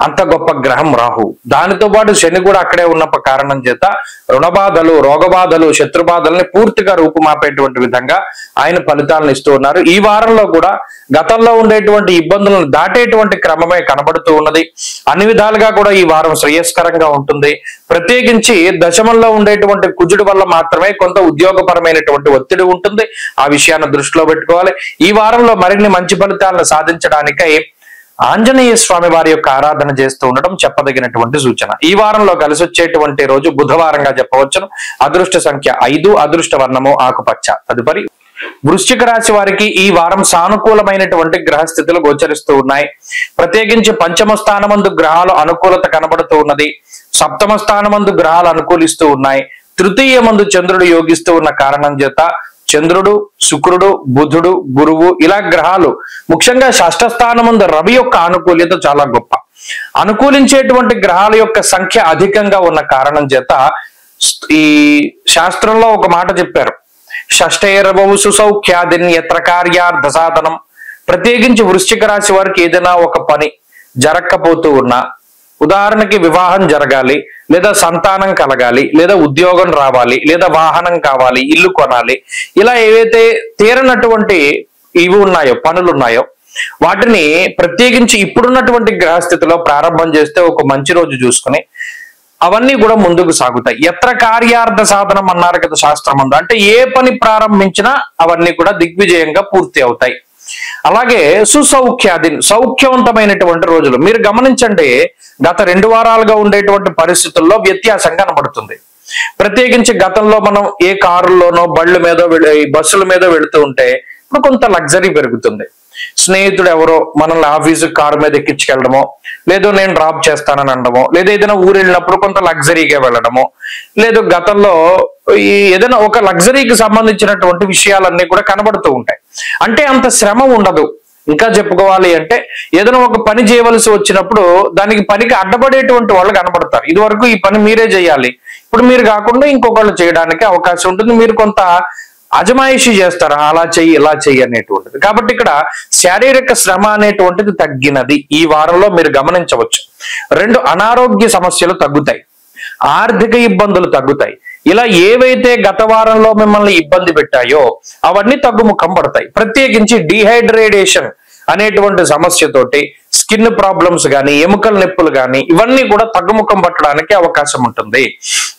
అంత గొప్ప గ్రహం రాహు. దానితో పాటు శని కూడా అక్కడే ఉన్న కారణం చేత రుణబాధలు, రోగబాధలు, శత్రుబాధల్ని పూర్తిగా రూపుమాపేటువంటి విధంగా ఆయన ఫలితాలను ఇస్తూ ఉన్నారు. ఈ వారంలో కూడా గతంలో ఉండేటువంటి ఇబ్బందులను దాటేటువంటి క్రమమే కనబడుతూ ఉన్నది. అన్ని విధాలుగా కూడా ఈ వారం శ్రేయస్కరంగా ఉంటుంది. ప్రత్యేకించి దశమంలో ఉండేటువంటి కుజుడు వల్ల మాత్రమే కొంత ఉద్యోగపరమైనటువంటి ఒత్తిడి ఉంటుంది. ఆ విషయాన్ని దృష్టిలో పెట్టుకోవాలి. ఈ వారంలో మరిన్ని మంచి ఫలితాలను సాధించడానికై ఆంజనేయ స్వామి వారి యొక్క ఆరాధన చేస్తూ ఉండడం చెప్పదగినటువంటి సూచన. ఈ వారంలో కలిసి వచ్చేటువంటి రోజు బుధవారంగా చెప్పవచ్చును. అదృష్ట సంఖ్య 5, అదృష్ట వర్ణము ఆకుపచ్చ. తదుపరి వృశ్చిక రాశి వారికి ఈ వారం సానుకూలమైనటువంటి గ్రహస్థితులు గోచరిస్తూ ఉన్నాయి. ప్రత్యేకించి పంచమ స్థానమందు గ్రహాలు అనుకూలత కనబడుతూ ఉన్నది. సప్తమ స్థానమందు గ్రహాలు అనుకూలిస్తూ ఉన్నాయి. తృతీయ మందు చంద్రుడు యోగిస్తూ ఉన్న కారణం చేత చంద్రుడు, శుక్రుడు, బుధుడు, గురువు ఇలా గ్రహాలు, ముఖ్యంగా షష్ఠ స్థానమందు రవి యొక్క ఆనుకూల్యత చాలా గొప్ప. అనుకూలించేటువంటి గ్రహాల యొక్క సంఖ్య అధికంగా ఉన్న కారణం చేత ఈ శాస్త్రంలో ఒక మాట చెప్పారు, షష్టైరవవు సుసౌఖ్యాదిన్ యత్ర కార్యార్థ సాధనం. ప్రత్యేకించి వృశ్చిక రాశి వారికి ఏదైనా ఒక పని జరగకపోతూ ఉన్నా, ఉదాహరణకి వివాహం జరగాలి, లేదా సంతానం కలగాలి, లేదా ఉద్యోగం రావాలి, లేదా వాహనం కావాలి, ఇల్లు కొనాలి, ఇలా ఏవైతే తీరనటువంటి ఇవి ఉన్నాయో, పనులు ఉన్నాయో, వాటిని ప్రత్యేకించి ఇప్పుడున్నటువంటి గ్రహస్థితిలో ప్రారంభం చేస్తే ఒక మంచి రోజు చూసుకుని అవన్నీ కూడా ముందుకు సాగుతాయి. ఎత్ర కార్యార్థ సాధనం అన్నారు కదా శాస్త్రం అందు, అంటే ఏ పని ప్రారంభించినా అవన్నీ కూడా దిగ్విజయంగా పూర్తి అవుతాయి. అలాగే సుసౌఖ్యాది, సౌఖ్యవంతమైనటువంటి రోజులు. మీరు గమనించండి, గత 2 వారాలుగా ఉండేటువంటి పరిస్థితుల్లో వ్యత్యాసం కనబడుతుంది. ప్రత్యేకించి గతంలో మనం ఏ కారుల్లోనో బళ్ళ మీద బస్సుల మీద వెళుతూ ఉంటే ఇప్పుడు కొంత లగ్జరీ పెరుగుతుంది. స్నేహితుడు ఎవరో మనల్ని ఆఫీసు కారు మీద ఎక్కించుకెళ్ళడమో, లేదో నేను డ్రాప్ చేస్తానని అనడమో, లేదా ఏదైనా ఊరు వెళ్ళినప్పుడు కొంత లగ్జరీగా వెళ్ళడమో, లేదు గతంలో ఏదైనా ఒక లగ్జరీకి సంబంధించినటువంటి విషయాలన్నీ కూడా కనబడుతూ ఉంటాయి. అంటే అంత శ్రమ ఉండదు. ఇంకా చెప్పుకోవాలి అంటే ఏదైనా ఒక పని చేయవలసి వచ్చినప్పుడు దానికి పనికి అడ్డపడేటువంటి వాళ్ళు కనబడతారు. ఇది వరకు ఈ పని మీరే చేయాలి, ఇప్పుడు మీరు కాకుండా ఇంకొకళ్ళు చేయడానికి అవకాశం ఉంటుంది. మీరు కొంత అజమాయిషీ చేస్తారు, అలా చెయ్యి ఇలా చెయ్యి అనేటువంటిది. కాబట్టి ఇక్కడ శారీరక శ్రమ అనేటువంటిది తగ్గినది ఈ వారంలో మీరు గమనించవచ్చు. 2 అనారోగ్య సమస్యలు తగ్గుతాయి, ఆర్థిక ఇబ్బందులు తగ్గుతాయి. ఇలా ఏవైతే గత వారంలో మిమ్మల్ని ఇబ్బంది పెట్టాయో అవన్నీ తగ్గుముఖం పడతాయి. ప్రత్యేకించి డీహైడ్రేషన్ అనేటువంటి సమస్యతోటి స్కిన్ ప్రాబ్లమ్స్ కానీ, ఎముకల నొప్పులు కానీ, ఇవన్నీ కూడా తగ్గుముఖం పట్టడానికి అవకాశం ఉంటుంది.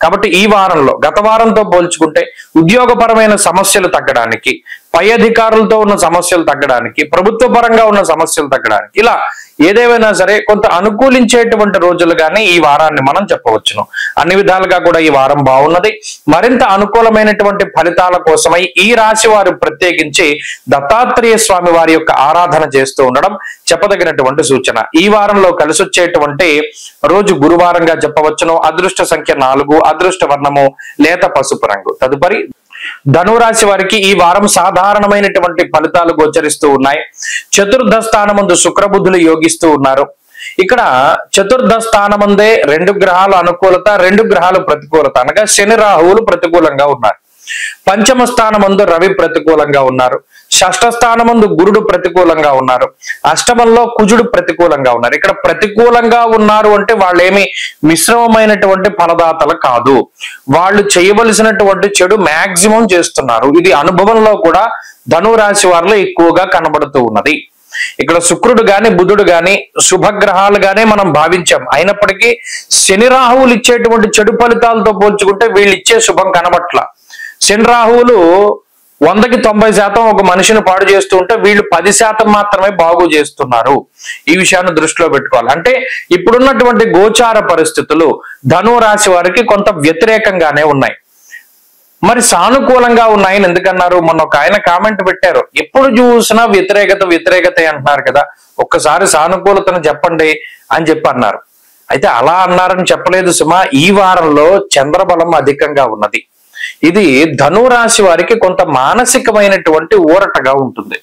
కాబట్టి ఈ వారంలో గత వారంతో పోల్చుకుంటే ఉద్యోగపరమైన సమస్యలు తగ్గడానికి, పై అధికారులతో ఉన్న సమస్యలు తగ్గడానికి, ప్రభుత్వ పరంగా ఉన్న సమస్యలు తగ్గడానికి, ఇలా ఏదేమైనా సరే కొంత అనుకూలించేటువంటి రోజులుగానే ఈ వారాన్ని మనం చెప్పవచ్చును. అన్ని విధాలుగా కూడా ఈ వారం బాగున్నది. మరింత అనుకూలమైనటువంటి ఫలితాల కోసమై ఈ రాశి వారు ప్రత్యేకించి దత్తాత్రేయ స్వామి వారి యొక్క ఆరాధన చేస్తూ ఉండడం చెప్పదగినటువంటి సూచన. ఈ వారంలో కలిసి వచ్చేటువంటి రోజు గురువారంగా చెప్పవచ్చును. అదృష్ట సంఖ్య 4, అదృష్ట వర్ణము లేత పసుపు రంగు. తదుపరి ధనురాశి వారికి ఈ వారం సాధారణమైనటువంటి ఫలితాలు గోచరిస్తూ ఉన్నాయి. చతుర్థ స్థానమందు శుక్రబుద్ధులు యోగిస్తూ ఉన్నారు. ఇక్కడ చతుర్థ స్థానమందే 2 గ్రహాల అనుకూలత, 2 గ్రహాలు ప్రతికూలత, అనగా శని రాహువులు ప్రతికూలంగా ఉన్నారు. పంచమ స్థానమందు రవి ప్రతికూలంగా ఉన్నారు. షష్ఠ స్థానమందు గురుడు ప్రతికూలంగా ఉన్నారు. అష్టమంలో కుజుడు ప్రతికూలంగా ఉన్నారు. ఇక్కడ ప్రతికూలంగా ఉన్నారు అంటే వాళ్ళేమి మిశ్రమమైనటువంటి ఫలదాతలు కాదు, వాళ్ళు చేయవలసినటువంటి చెడు మాక్సిమం చేస్తున్నారు. ఇది అనుభవంలో కూడా ధనురాశి వారిలో ఎక్కువగా కనబడుతూ ఉన్నది. ఇక్కడ శుక్రుడు గాని బుధుడు గాని శుభగ్రహాలు గానే మనం భావించాం. అయినప్పటికీ శని రాహువులు ఇచ్చేటువంటి చెడు ఫలితాలతో పోల్చుకుంటే వీళ్ళు ఇచ్చే శుభం కనబట్ల. శని రాహువులు 100కి 90% ఒక మనిషిని పాడు చేస్తూ ఉంటే వీళ్ళు 10% మాత్రమే బాగు చేస్తున్నారు. ఈ విషయాన్ని దృష్టిలో పెట్టుకోవాలి. అంటే ఇప్పుడున్నటువంటి గోచార పరిస్థితులు ధనురాశి వారికి కొంత వ్యతిరేకంగానే ఉన్నాయి. మరి సానుకూలంగా ఉన్నాయని ఎందుకన్నారు? మొన్న ఒక ఆయన కామెంట్ పెట్టారు, ఎప్పుడు చూసినా వ్యతిరేకత అంటున్నారు కదా, ఒక్కసారి సానుకూలతను చెప్పండి అని చెప్పి అన్నారు. అయితే అలా అన్నారని చెప్పలేదు సుమా. ఈ వారంలో చంద్రబలం అధికంగా ఉన్నది. ఇది ధనురాశి వారికి కొంత మానసికమైనటువంటి ఊరటగా ఉంటుంది.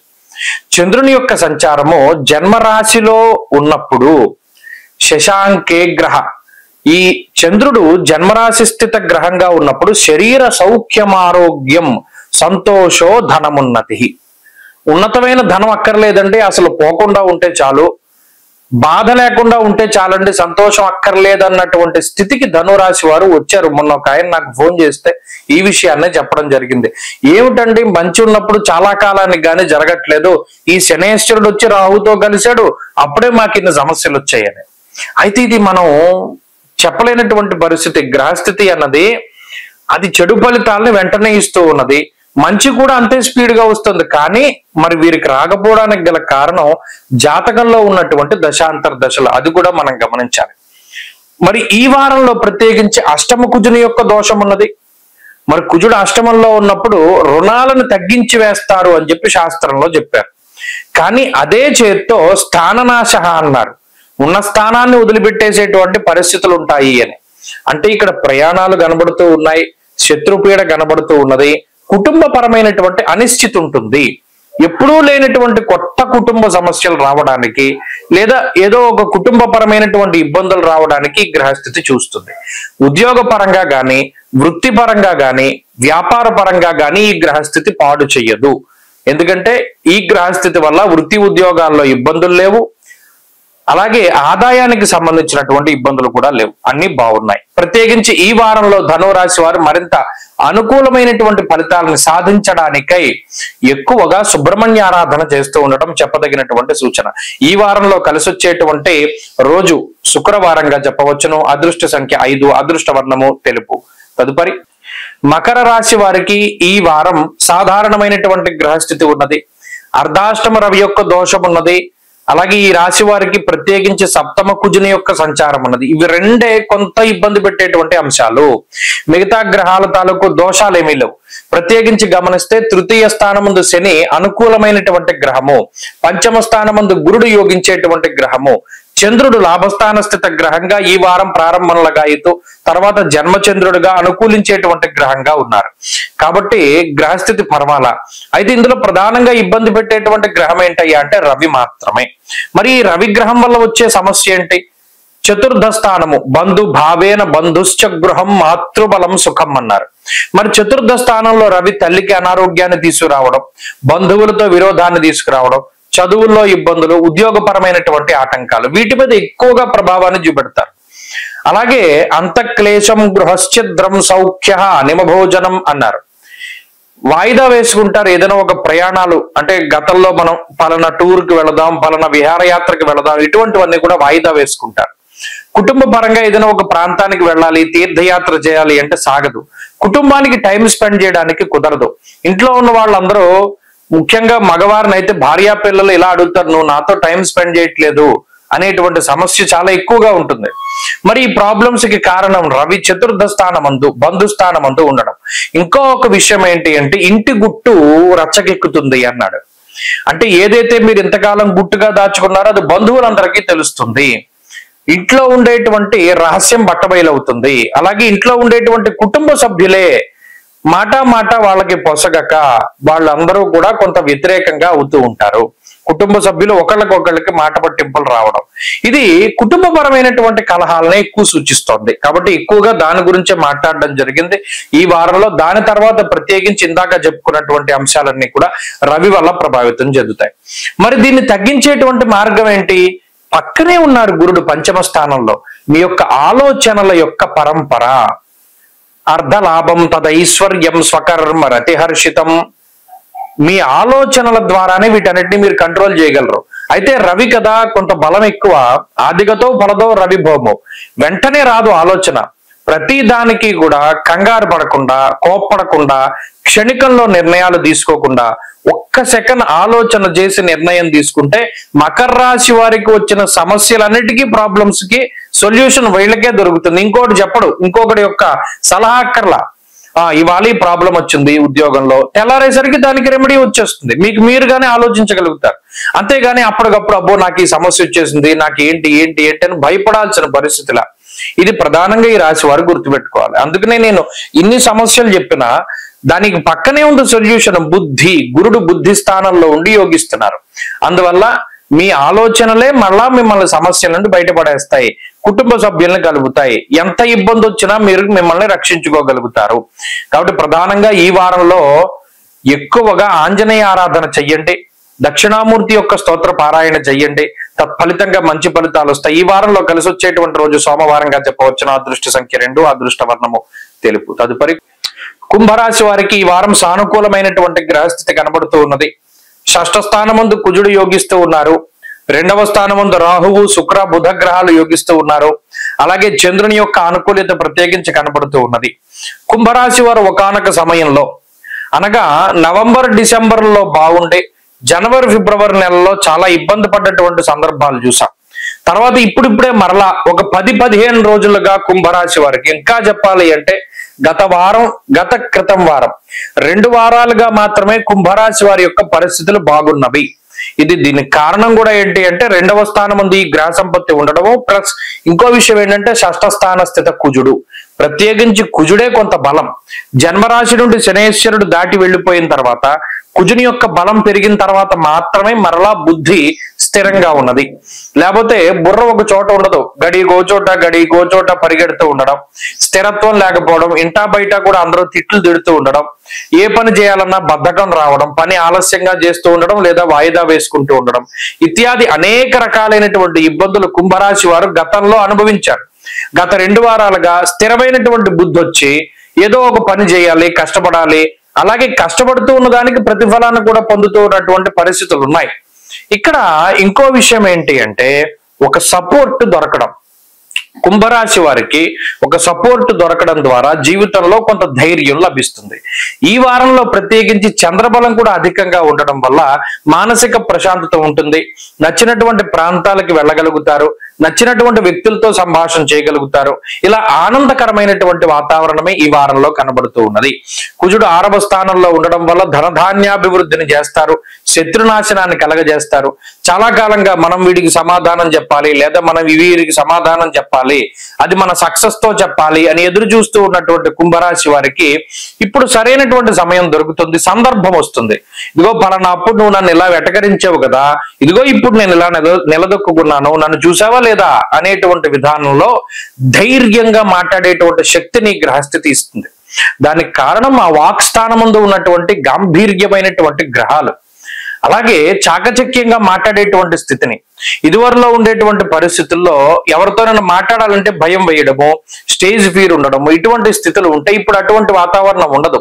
చంద్రుని యొక్క సంచారము జన్మరాశిలో ఉన్నప్పుడు శశాంకే గ్రహ, ఈ చంద్రుడు జన్మరాశి స్థిత గ్రహంగా ఉన్నప్పుడు శరీర సౌఖ్యమారోగ్యం సంతోషో ధనమున్నతి. ఉన్నతమైన ధనం అక్కర్లేదండి, అసలు పోకుండా ఉంటే చాలు, బాధ లేకుండా ఉంటే చాలండి, సంతోషం అక్కర్లేదన్నటువంటి స్థితికి ధనురాశి వారు వచ్చారు. మొన్న ఒక ఆయన నాకు ఫోన్ చేస్తే ఈ విషయాన్నే చెప్పడం జరిగింది. ఏమిటండి, మంచి ఉన్నప్పుడు చాలా కాలానికి గానీ జరగట్లేదు, ఈ శనేశ్వరుడు వచ్చి రాహుతో కలిశాడు, అప్పుడే మాకు ఇన్ని సమస్యలు వచ్చాయని. అయితే ఇది మనం చెప్పలేనటువంటి పరిస్థితి. గ్రహస్థితి అన్నది అది చెడు ఫలితాలని వెంటనే ఇస్తూ ఉన్నది, మంచి కూడా అంతే స్పీడ్ గా వస్తుంది. కానీ మరి వీరికి రాకపోవడానికి గల కారణం జాతకంలో ఉన్నటువంటి దశాంతర దశలు, అది కూడా మనం గమనించాలి. మరి ఈ వారంలో ప్రత్యేకించి అష్టమ కుజుని యొక్క దోషం ఉన్నది. మరి కుజుడు అష్టమంలో ఉన్నప్పుడు రుణాలను తగ్గించి వేస్తారు అని చెప్పి శాస్త్రంలో చెప్పారు. కానీ అదే చేత్తో స్థాననాశ అన్నారు, ఉన్న స్థానాన్ని వదిలిపెట్టేసేటువంటి పరిస్థితులు ఉంటాయి అని. అంటే ఇక్కడ ప్రయాణాలు కనబడుతూ ఉన్నాయి, శత్రుపీడ కనబడుతూ ఉన్నది, కుటుంబపరమైనటువంటి అనిశ్చితి ఉంటుంది. ఎప్పుడూ లేనటువంటి కొత్త కుటుంబ సమస్యలు రావడానికి, లేదా ఏదో ఒక కుటుంబపరమైనటువంటి ఇబ్బందులు రావడానికి గ్రహస్థితి చూస్తుంది. ఉద్యోగ పరంగా గాని, వృత్తిపరంగా గాని, వ్యాపార పరంగా కానీ ఈ గ్రహస్థితి పాడు చెయ్యదు. ఎందుకంటే ఈ గ్రహస్థితి వల్ల వృత్తి ఉద్యోగాల్లో ఇబ్బందులు లేవు, అలాగే ఆదాయానికి సంబంధించినటువంటి ఇబ్బందులు కూడా లేవు, అన్ని బాగున్నాయి. ప్రత్యేకించి ఈ వారంలో ధనురాశి వారు మరింత అనుకూలమైనటువంటి ఫలితాలను సాధించడానికై ఎక్కువగా సుబ్రహ్మణ్య ఆరాధన చేస్తూ ఉండటం చెప్పదగినటువంటి సూచన. ఈ వారంలో కలిసి వచ్చేటువంటి రోజు శుక్రవారంగా చెప్పవచ్చును. అదృష్ట సంఖ్య 5, అదృష్ట వర్ణము తెలుపు. తదుపరి మకర రాశి వారికి ఈ వారం సాధారణమైనటువంటి గ్రహస్థితి ఉన్నది. అర్ధాష్టమ రవి యొక్క దోషం ఉన్నది. అలాగే ఈ రాశి వారికి ప్రత్యేకించి సప్తమ కుజుని యొక్క సంచారం ఉన్నది. ఇవి రెండే కొంత ఇబ్బంది పెట్టేటువంటి అంశాలు. మిగతా గ్రహాల తాలూకు దోషాలు ఏమీ లేవు. ప్రత్యేకించి గమనిస్తే తృతీయ స్థానమందు శని అనుకూలమైనటువంటి గ్రహము, పంచమ స్థానమందు గురుడు యోగించేటువంటి గ్రహము, చంద్రుడు లాభస్థాన స్థిత గ్రహంగా ఈ వారం ప్రారంభంలో గాయితూ తర్వాత జన్మచంద్రుడుగా అనుకూలించేటువంటి గ్రహంగా ఉన్నారు. కాబట్టి గ్రహస్థితి పర్వాలా. అయితే ఇందులో ప్రధానంగా ఇబ్బంది పెట్టేటువంటి గ్రహం ఏంటయ్యా అంటే రవి మాత్రమే. మరి ఈ రవి గ్రహం వల్ల వచ్చే సమస్య ఏంటి? చతుర్థ స్థానము బంధు భావేన బంధుశ్చ గృహం మాతృబలం సుఖం అన్నారు. మరి చతుర్థ స్థానంలో రవి తల్లికి అనారోగ్యాన్ని తీసుకురావడం, బంధువులతో విరోధాన్ని తీసుకురావడం, చదువుల్లో ఇబ్బందులు, ఉద్యోగపరమైనటువంటి ఆటంకాలు, వీటి మీద ఎక్కువగా ప్రభావాన్ని చూపెడతారు. అలాగే అంతఃక్లేశం గృహశ్చిద్రం సౌఖ్య నిమభోజనం అన్నారు. వాయిదా వేసుకుంటారు ఏదైనా ఒక ప్రయాణాలు, అంటే గతంలో మనం పలానా టూర్కి వెళదాం, పలానా విహారయాత్రకి వెళదాం, ఇటువంటివన్నీ కూడా వాయిదా వేసుకుంటారు. కుటుంబ పరంగా ఏదైనా ఒక ప్రాంతానికి వెళ్ళాలి, తీర్థయాత్ర చేయాలి అంటే సాగదు. కుటుంబానికి టైం స్పెండ్ చేయడానికి కుదరదు. ఇంట్లో ఉన్న వాళ్ళందరూ, ముఖ్యంగా మగవారిని అయితే భార్యా పిల్లలు ఇలా అడుగుతారు, నువ్వు నాతో టైం స్పెండ్ చేయట్లేదు అనేటువంటి సమస్య చాలా ఎక్కువగా ఉంటుంది. మరి ఈ ప్రాబ్లమ్స్ కి కారణం రవి చతుర్థ స్థానమందు బంధుస్థానమందు ఉండడం. ఇంకో ఒక విషయం ఏంటి అంటే ఇంటి గుట్టు రచ్చకెక్కుతుంది అన్నాడు. అంటే ఏదైతే మీరు ఇంతకాలం గుట్టుగా దాచుకున్నారో అది బంధువులందరికీ తెలుస్తుంది. ఇంట్లో ఉండేటువంటి రహస్యం బట్టబయలవుతుంది. అలాగే ఇంట్లో ఉండేటువంటి కుటుంబ సభ్యులే మాట వాళ్ళకి పొసగక వాళ్ళందరూ కూడా కొంత వ్యతిరేకంగా అవుతూ ఉంటారు. కుటుంబ సభ్యులు ఒకళ్ళకి మాట పట్టింపులు రావడం, ఇది కుటుంబపరమైనటువంటి కలహాలనే ఎక్కువ సూచిస్తోంది. కాబట్టి ఎక్కువగా దాని గురించే మాట్లాడడం జరిగింది ఈ వారంలో. దాని తర్వాత ప్రత్యేకించి ఇందాక చెప్పుకున్నటువంటి అంశాలన్నీ కూడా రవి వల్ల ప్రభావితం చెందుతాయి. మరి దీన్ని తగ్గించేటువంటి మార్గం ఏంటి? పక్కనే ఉన్నారు గురుడు పంచమ స్థానంలో. మీ యొక్క ఆలోచనల యొక్క పరంపర, అర్ధలాభం తదైశ్వర్యం స్వకర్మ రతిహర్షితం, మీ ఆలోచనల ద్వారానే వీటన్నిటిని మీరు కంట్రోల్ చేయగలరు. అయితే రవి కదా కొంత బలం ఎక్కువ. ఆదిగతో ఫలదో రవి భోమో, వెంటనే రాదు ఆలోచన. ప్రతి దానికి కూడా కంగారు పడకుండా, కోప్పడకుండా, క్షణికంలో నిర్ణయాలు తీసుకోకుండా ఒక్క సెకండ్ ఆలోచన చేసి నిర్ణయం తీసుకుంటే మకర రాశి వారికి వచ్చిన సమస్యలన్నిటికీ, ప్రాబ్లమ్స్ కి సొల్యూషన్ వీళ్ళకే దొరుకుతుంది. ఇంకోటి చెప్పడు, ఇంకొకటి యొక్క సలహా అక్కర్లా. ఇవాళ ఈ ప్రాబ్లం వచ్చింది ఉద్యోగంలో, తెల్లారేసరికి దానికి రెమెడీ వచ్చేస్తుంది. మీకు మీరుగానే ఆలోచించగలుగుతారు. అంతేగాని అప్పటికప్పుడు అబ్బో నాకు ఈ సమస్య వచ్చేసింది, నాకు ఏంటి అని భయపడాల్సిన పరిస్థితిలా. ఇది ప్రధానంగా ఈ రాశి వారు గుర్తుపెట్టుకోవాలి. అందుకనే నేను ఇన్ని సమస్యలు చెప్పినా దానికి పక్కనే ఉంది సొల్యూషన్. బుద్ధి, గురుడు బుద్ధి స్థానంలో ఉండి యోగిస్తున్నారు. అందువల్ల మీ ఆలోచనలే మళ్ళా మిమ్మల్ని సమస్యల నుండి బయటపడేస్తాయి, కుటుంబ సభ్యుల్ని కలుగుతాయి. ఎంత ఇబ్బంది వచ్చినా మీరు మిమ్మల్ని రక్షించుకోగలుగుతారు. కాబట్టి ప్రధానంగా ఈ వారంలో ఎక్కువగా ఆంజనేయ ఆరాధన చెయ్యండి, దక్షిణామూర్తి యొక్క స్తోత్ర పారాయణ చెయ్యండి. తత్ఫలితంగా మంచి ఫలితాలు వస్తాయి. ఈ వారంలో కలిసి వచ్చేటువంటి రోజు సోమవారంగా చెప్పవచ్చును. అదృష్ట సంఖ్య 2, అదృష్ట వర్ణము తెలుపు. తదుపరి కుంభరాశి వారికి ఈ వారం సానుకూలమైనటువంటి గ్రహస్థితి కనబడుతూ ఉన్నది. షష్ఠ స్థానమందు కుజుడు యోగిస్తూ ఉన్నారు. 2వ స్థానమందు రాహువు, శుక్ర, బుధ గ్రహాలు యోగిస్తూ ఉన్నారు. అలాగే చంద్రుని యొక్క అనుకూలత ప్రత్యేకించి కనబడుతూ ఉన్నది. కుంభరాశి వారు ఒకానొక సమయంలో, అనగా నవంబర్ డిసెంబర్లో బాగుండే జనవరి ఫిబ్రవరి నెలలో చాలా ఇబ్బంది పడ్డటువంటి సందర్భాలు చూసాం. తర్వాత ఇప్పుడిప్పుడే మరలా ఒక 10-15 రోజులుగా కుంభరాశి వారికి, ఇంకా చెప్పాలి అంటే గత క్రితం వారం 2 వారాలుగా మాత్రమే కుంభరాశి వారి యొక్క పరిస్థితులు బాగున్నవి. దీనికి కారణం కూడా ఏంటి అంటే 2వ స్థానం ఉంది ఈ గ్రహ సంపత్తి ఉండడము, ప్లస్ ఇంకో విషయం ఏంటంటే షష్ఠ స్థాన స్థిత కుజుడు. ప్రత్యేకించి కుజుడే కొంత బలం. జన్మరాశి నుండి శనేశ్వరుడు దాటి వెళ్ళిపోయిన తర్వాత, కుజుని యొక్క బలం పెరిగిన తర్వాత మాత్రమే మరలా బుద్ధి స్థిరంగా ఉన్నది, లేకపోతే బుర్ర ఒక చోట ఉండదు, గడి గోచోట పరిగెడుతూ ఉండడం, స్థిరత్వం లేకపోవడం, ఇంటా బయట కూడా అందరూ తిట్లు తిడుతూ ఉండడం, ఏ పని చేయాలన్నా బద్ధకం రావడం, పని ఆలస్యంగా చేస్తూ ఉండడం లేదా వాయిదా వేసుకుంటూ ఉండడం ఇత్యాది అనేక రకాలైనటువంటి ఇబ్బందులు కుంభరాశి వారు గతంలో అనుభవించారు. గత 2 వారాలుగా స్థిరమైనటువంటి బుద్ధి వచ్చి ఏదో ఒక పని చేయాలి, కష్టపడాలి, అలాగే కష్టపడుతూ ఉన్న దానికి ప్రతిఫలాన్ని కూడా పొందుతూ ఉన్నటువంటి పరిస్థితులు ఉన్నాయి. ఇక్కడ ఇంకో విషయం ఏంటి అంటే ఒక సపోర్ట్ దొరకడం. కుంభరాశి వారికి ఒక సపోర్ట్ దొరకడం ద్వారా జీవితంలో కొంత ధైర్యం లభిస్తుంది. ఈ వారంలో ప్రత్యేకించి చంద్రబలం కూడా అధికంగా ఉండడం వల్ల మానసిక ప్రశాంతత ఉంటుంది. నచ్చినటువంటి ప్రాంతాలకు వెళ్ళగలుగుతారు, నచ్చినటువంటి వ్యక్తులతో సంభాషణ చేయగలుగుతారు. ఇలా ఆనందకరమైనటువంటి వాతావరణమే ఈ వారంలో కనబడుతూ ఉన్నది. కుజుడు 6వ స్థానంలో ఉండడం వల్ల ధనధాన్యాభివృద్ధిని చేస్తారు, శత్రునాశనాన్ని కలగజేస్తారు. చాలా కాలంగా మనం వీడికి సమాధానం చెప్పాలి లేదా మనం వీరికి సమాధానం చెప్పాలి, అది మన సక్సెస్ తో చెప్పాలి అని ఎదురు చూస్తూ ఉన్నటువంటి కుంభరాశి వారికి ఇప్పుడు సరైనటువంటి సమయం దొరుకుతుంది, సందర్భం వస్తుంది. ఇదిగో పలానా అప్పుడు నువ్వు నన్ను ఇలా వెటకరించావు కదా, ఇదిగో ఇప్పుడు నేను ఇలా నిలదొక్కున్నాను, నన్ను చూసావా లేదా అనేటువంటి విధానంలో ధైర్యంగా మాట్లాడేటువంటి శక్తిని గ్రహస్థితి ఇస్తుంది. దానికి కారణం ఆ వాక్ స్థానం ముందు ఉన్నటువంటి గాంభీర్యమైనటువంటి గ్రహాలు. అలాగే చాకచక్యంగా మాట్లాడేటువంటి స్థితిని, ఇదివరలో ఉండేటువంటి పరిస్థితుల్లో ఎవరితోనైనా మాట్లాడాలంటే భయం వేయడము, స్టేజ్ ఫీర్ ఉండడము, ఇటువంటి స్థితులు ఉంటాయి. ఇప్పుడు అటువంటి వాతావరణం ఉండదు.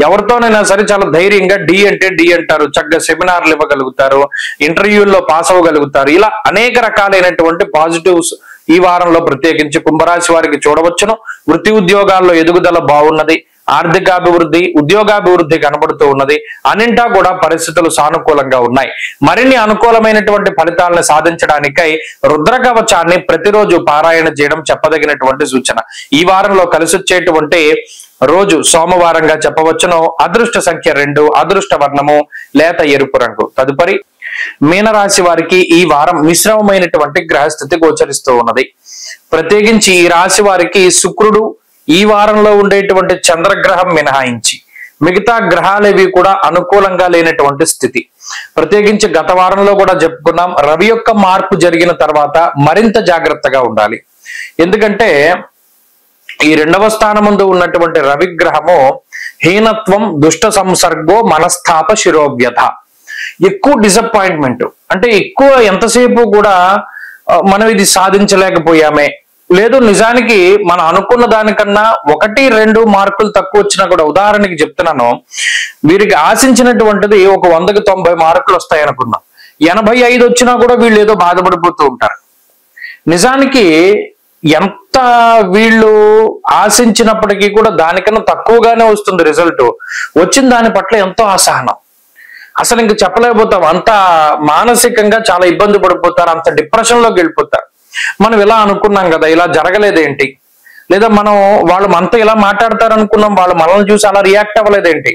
ఎవరితోనైనా సరే చాలా ధైర్యంగా డి అంటే డి అంటారు, చక్కగా సెమినార్లు ఇవ్వగలుగుతారు, ఇంటర్వ్యూల్లో పాస్ అవ్వగలుగుతారు. ఇలా అనేక రకాలైనటువంటి పాజిటివ్స్ ఈ వారంలో ప్రత్యేకించి కుంభరాశి వారికి చూడవచ్చును. వృత్తి ఉద్యోగాల్లో ఎదుగుదల బాగున్నది, ఆర్థికాభివృద్ధి, ఉద్యోగాభివృద్ధి కనబడుతూ ఉన్నది. అన్నింటా కూడా పరిస్థితులు సానుకూలంగా ఉన్నాయి. మరిన్ని అనుకూలమైనటువంటి ఫలితాలను సాధించడానికై రుద్రకవచాన్ని ప్రతిరోజు పారాయణ చేయడం చెప్పదగినటువంటి సూచన. ఈ వారంలో కలిసి వచ్చేటువంటి రోజు సోమవారంగా చెప్పవచ్చును. అదృష్ట సంఖ్య 2, అదృష్ట వర్ణము లేత ఎరుపు రంగు. తదుపరి మీనరాశి వారికి ఈ వారం మిశ్రమమైనటువంటి గ్రహస్థితి గోచరిస్తూ ఉన్నది. ప్రత్యేకించి ఈ రాశి వారికి శుక్రుడు ఈ వారంలో ఉండేటువంటి చంద్రగ్రహం మినహాయించి మిగతా గ్రహాలేవి కూడా అనుకూలంగా లేనటువంటి స్థితి. ప్రత్యేకించి గత వారంలో కూడా చెప్పుకున్నాం, రవి యొక్క మార్పు జరిగిన తర్వాత మరింత జాగ్రత్తగా ఉండాలి. ఎందుకంటే ఈ 2వ స్థానం ముందు ఉన్నటువంటి రవి గ్రహము హీనత్వం, దుష్ట సంసర్గో, మనస్థాప, శిరోవ్యథ, ఎక్కువ డిసప్పాయింట్మెంట్. అంటే ఎక్కువ ఎంతసేపు కూడా మనం ఇది సాధించలేకపోయామే, లేదు నిజానికి మనం అనుకున్న దానికన్నా 1-2 మార్కులు తక్కువ వచ్చినా కూడా, ఉదాహరణకి చెప్తున్నాను, వీరికి ఆశించినటువంటిది ఒక 100కి 90 మార్కులు వస్తాయి అనుకున్నాం, 85 వచ్చినా కూడా వీళ్ళు ఏదో బాధపడిపోతూ ఉంటారు. నిజానికి ఎంత వీళ్ళు ఆశించినప్పటికీ కూడా దానికన్నా తక్కువగానే వస్తుంది రిజల్ట్. వచ్చిన దాని పట్ల ఎంతో అసహనం, అసలు ఇంక చెప్పలేకపోతాం, అంత మానసికంగా చాలా ఇబ్బంది పడిపోతారు, అంత డిప్రెషన్ లోకి వెళ్ళిపోతారు. మనం ఇలా అనుకున్నాం కదా, ఇలా జరగలేదేంటి, లేదా మనం వాళ్ళు మనతో ఇలా మాట్లాడతారు అనుకున్నాం, వాళ్ళు మనల్ని చూసి అలా రియాక్ట్ అవ్వలేదేంటి,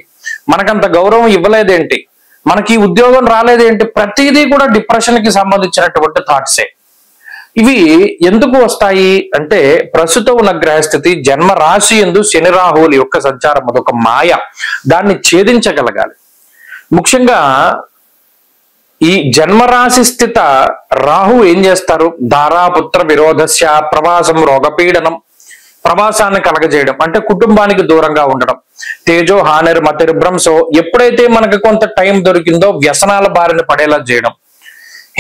మనకంత గౌరవం ఇవ్వలేదేంటి, మనకి ఈ ఉద్యోగం రాలేదేంటి, ప్రతిదీ కూడా డిప్రెషన్ కి సంబంధించినటువంటి థాట్సే. ఇవి ఎందుకు వస్తాయి అంటే ప్రస్తుతం ఉన్న గ్రహస్థితి జన్మ రాశి యందు శని రాహువుల యొక్క సంచారం, అదొక మాయ, దాన్ని ఛేదించగలగాలి. ముఖ్యంగా ఈ జన్మరాశి స్థిత రాహు ఏం చేస్తారు, ధారాపుత్ర విరోధస్య, ప్రవాసం, రోగపీడనం, ప్రవాసాన్ని కలగజేయడం అంటే కుటుంబానికి దూరంగా ఉండడం, తేజో హానిర్ మతిర్భ్రంశో, ఎప్పుడైతే మనకు కొంత టైం దొరికిందో వ్యసనాల బారిన పడేలా చేయడం,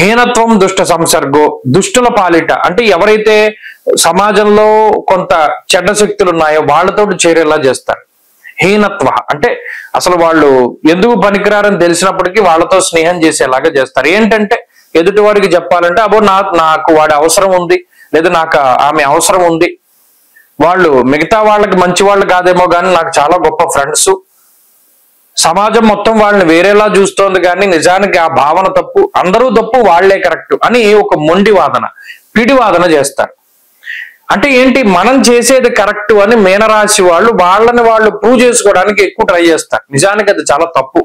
హీనత్వం, దుష్ట సంసర్గో, దుష్టుల పాలిట అంటే ఎవరైతే సమాజంలో కొంత చెడ్డ శక్తులు ఉన్నాయో వాళ్ళతో చేరేలా చేస్తారు. హీనత్వ అంటే అసలు వాళ్ళు ఎందుకు పనికిరారని తెలిసినప్పటికీ వాళ్ళతో స్నేహం చేసేలాగా చేస్తారు. ఏంటంటే ఎదుటి వాడికి చెప్పాలంటే అబ్బో నాకు వాడి అవసరం ఉంది, లేదా నాకు ఆమె అవసరం ఉంది, వాళ్ళు మిగతా వాళ్ళకి మంచి వాళ్ళు కాదేమో కానీ నాకు చాలా గొప్ప ఫ్రెండ్స్, సమాజం మొత్తం వాళ్ళని వేరేలా చూస్తోంది కానీ నిజానికి ఆ భావన తప్పు, అందరూ తప్పు, వాళ్లే కరెక్ట్ అని ఒక మొండి వాదన, పిడి వాదన చేస్తారు. అంటే ఏంటి, మనం చేసేది కరెక్ట్ అని మీనరాశి వాళ్ళు వాళ్ళని వాళ్ళు ప్రూవ్ చేసుకోవడానికి ఎక్కువ ట్రై చేస్తారు. నిజానికి అది చాలా తప్పు.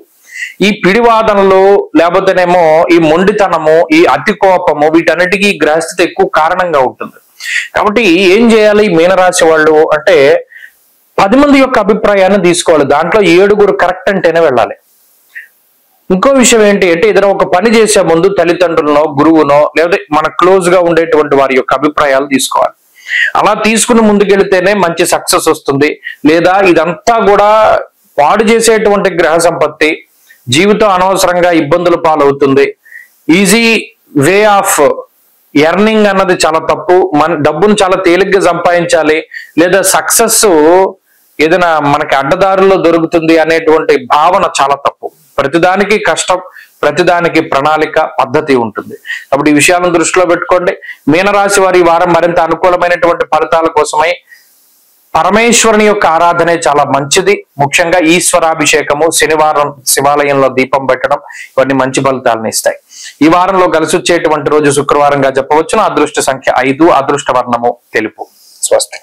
ఈ పిడివాదనలు లేకపోతేనేమో ఈ మొండితనము, ఈ అతి కోపము, వీటన్నిటికీ గ్రహస్థితి ఎక్కువ కారణంగా ఉంటుంది. కాబట్టి ఏం చేయాలి మీనరాశి వాళ్ళు అంటే 10 మంది యొక్క అభిప్రాయాన్ని తీసుకోవాలి, దాంట్లో 7గురు కరెక్ట్ అంటేనే వెళ్ళాలి. ఇంకో విషయం ఏంటి అంటే ఏదైనా ఒక పని చేసే ముందు తల్లిదండ్రులనో గురువునో లేదా మన క్లోజ్ గా ఉండేటువంటి వారి యొక్క అభిప్రాయాలు తీసుకోవాలి. అలా తీసుకుని ముందుకెళ్తేనే మంచి సక్సెస్ వస్తుంది. లేదా ఇదంతా కూడా పాడు చేసేటువంటి గ్రహ సంపత్తి, జీవితం అనవసరంగా ఇబ్బందుల పాలవుతుంది. ఈజీ వే ఆఫ్ ఎర్నింగ్ అన్నది చాలా తప్పు. మన డబ్బును చాలా తేలిగ్గా సంపాదించాలి, లేదా సక్సెస్ ఏదైనా మనకి అడ్డదారుల్లో దొరుకుతుంది అనేటువంటి భావన చాలా తప్పు. ప్రతిదానికి కష్టం, ప్రతిదానికి ప్రణాళిక, పద్ధతి ఉంటుంది. కాబట్టి ఈ విషయాలను దృష్టిలో పెట్టుకోండి. మీనరాశి వారి ఈ వారం మరింత అనుకూలమైనటువంటి ఫలితాల కోసమై పరమేశ్వరుని యొక్క ఆరాధనే చాలా మంచిది. ముఖ్యంగా ఈశ్వరాభిషేకము, శనివారం శివాలయంలో దీపం పెట్టడం ఇవన్నీ మంచి ఫలితాలను ఇస్తాయి. ఈ వారంలో కలిసి వచ్చేటువంటి రోజు శుక్రవారంగా చెప్పవచ్చు. అదృష్ట సంఖ్య 5, అదృష్ట వర్ణము తెలుపు. స్వస్తి.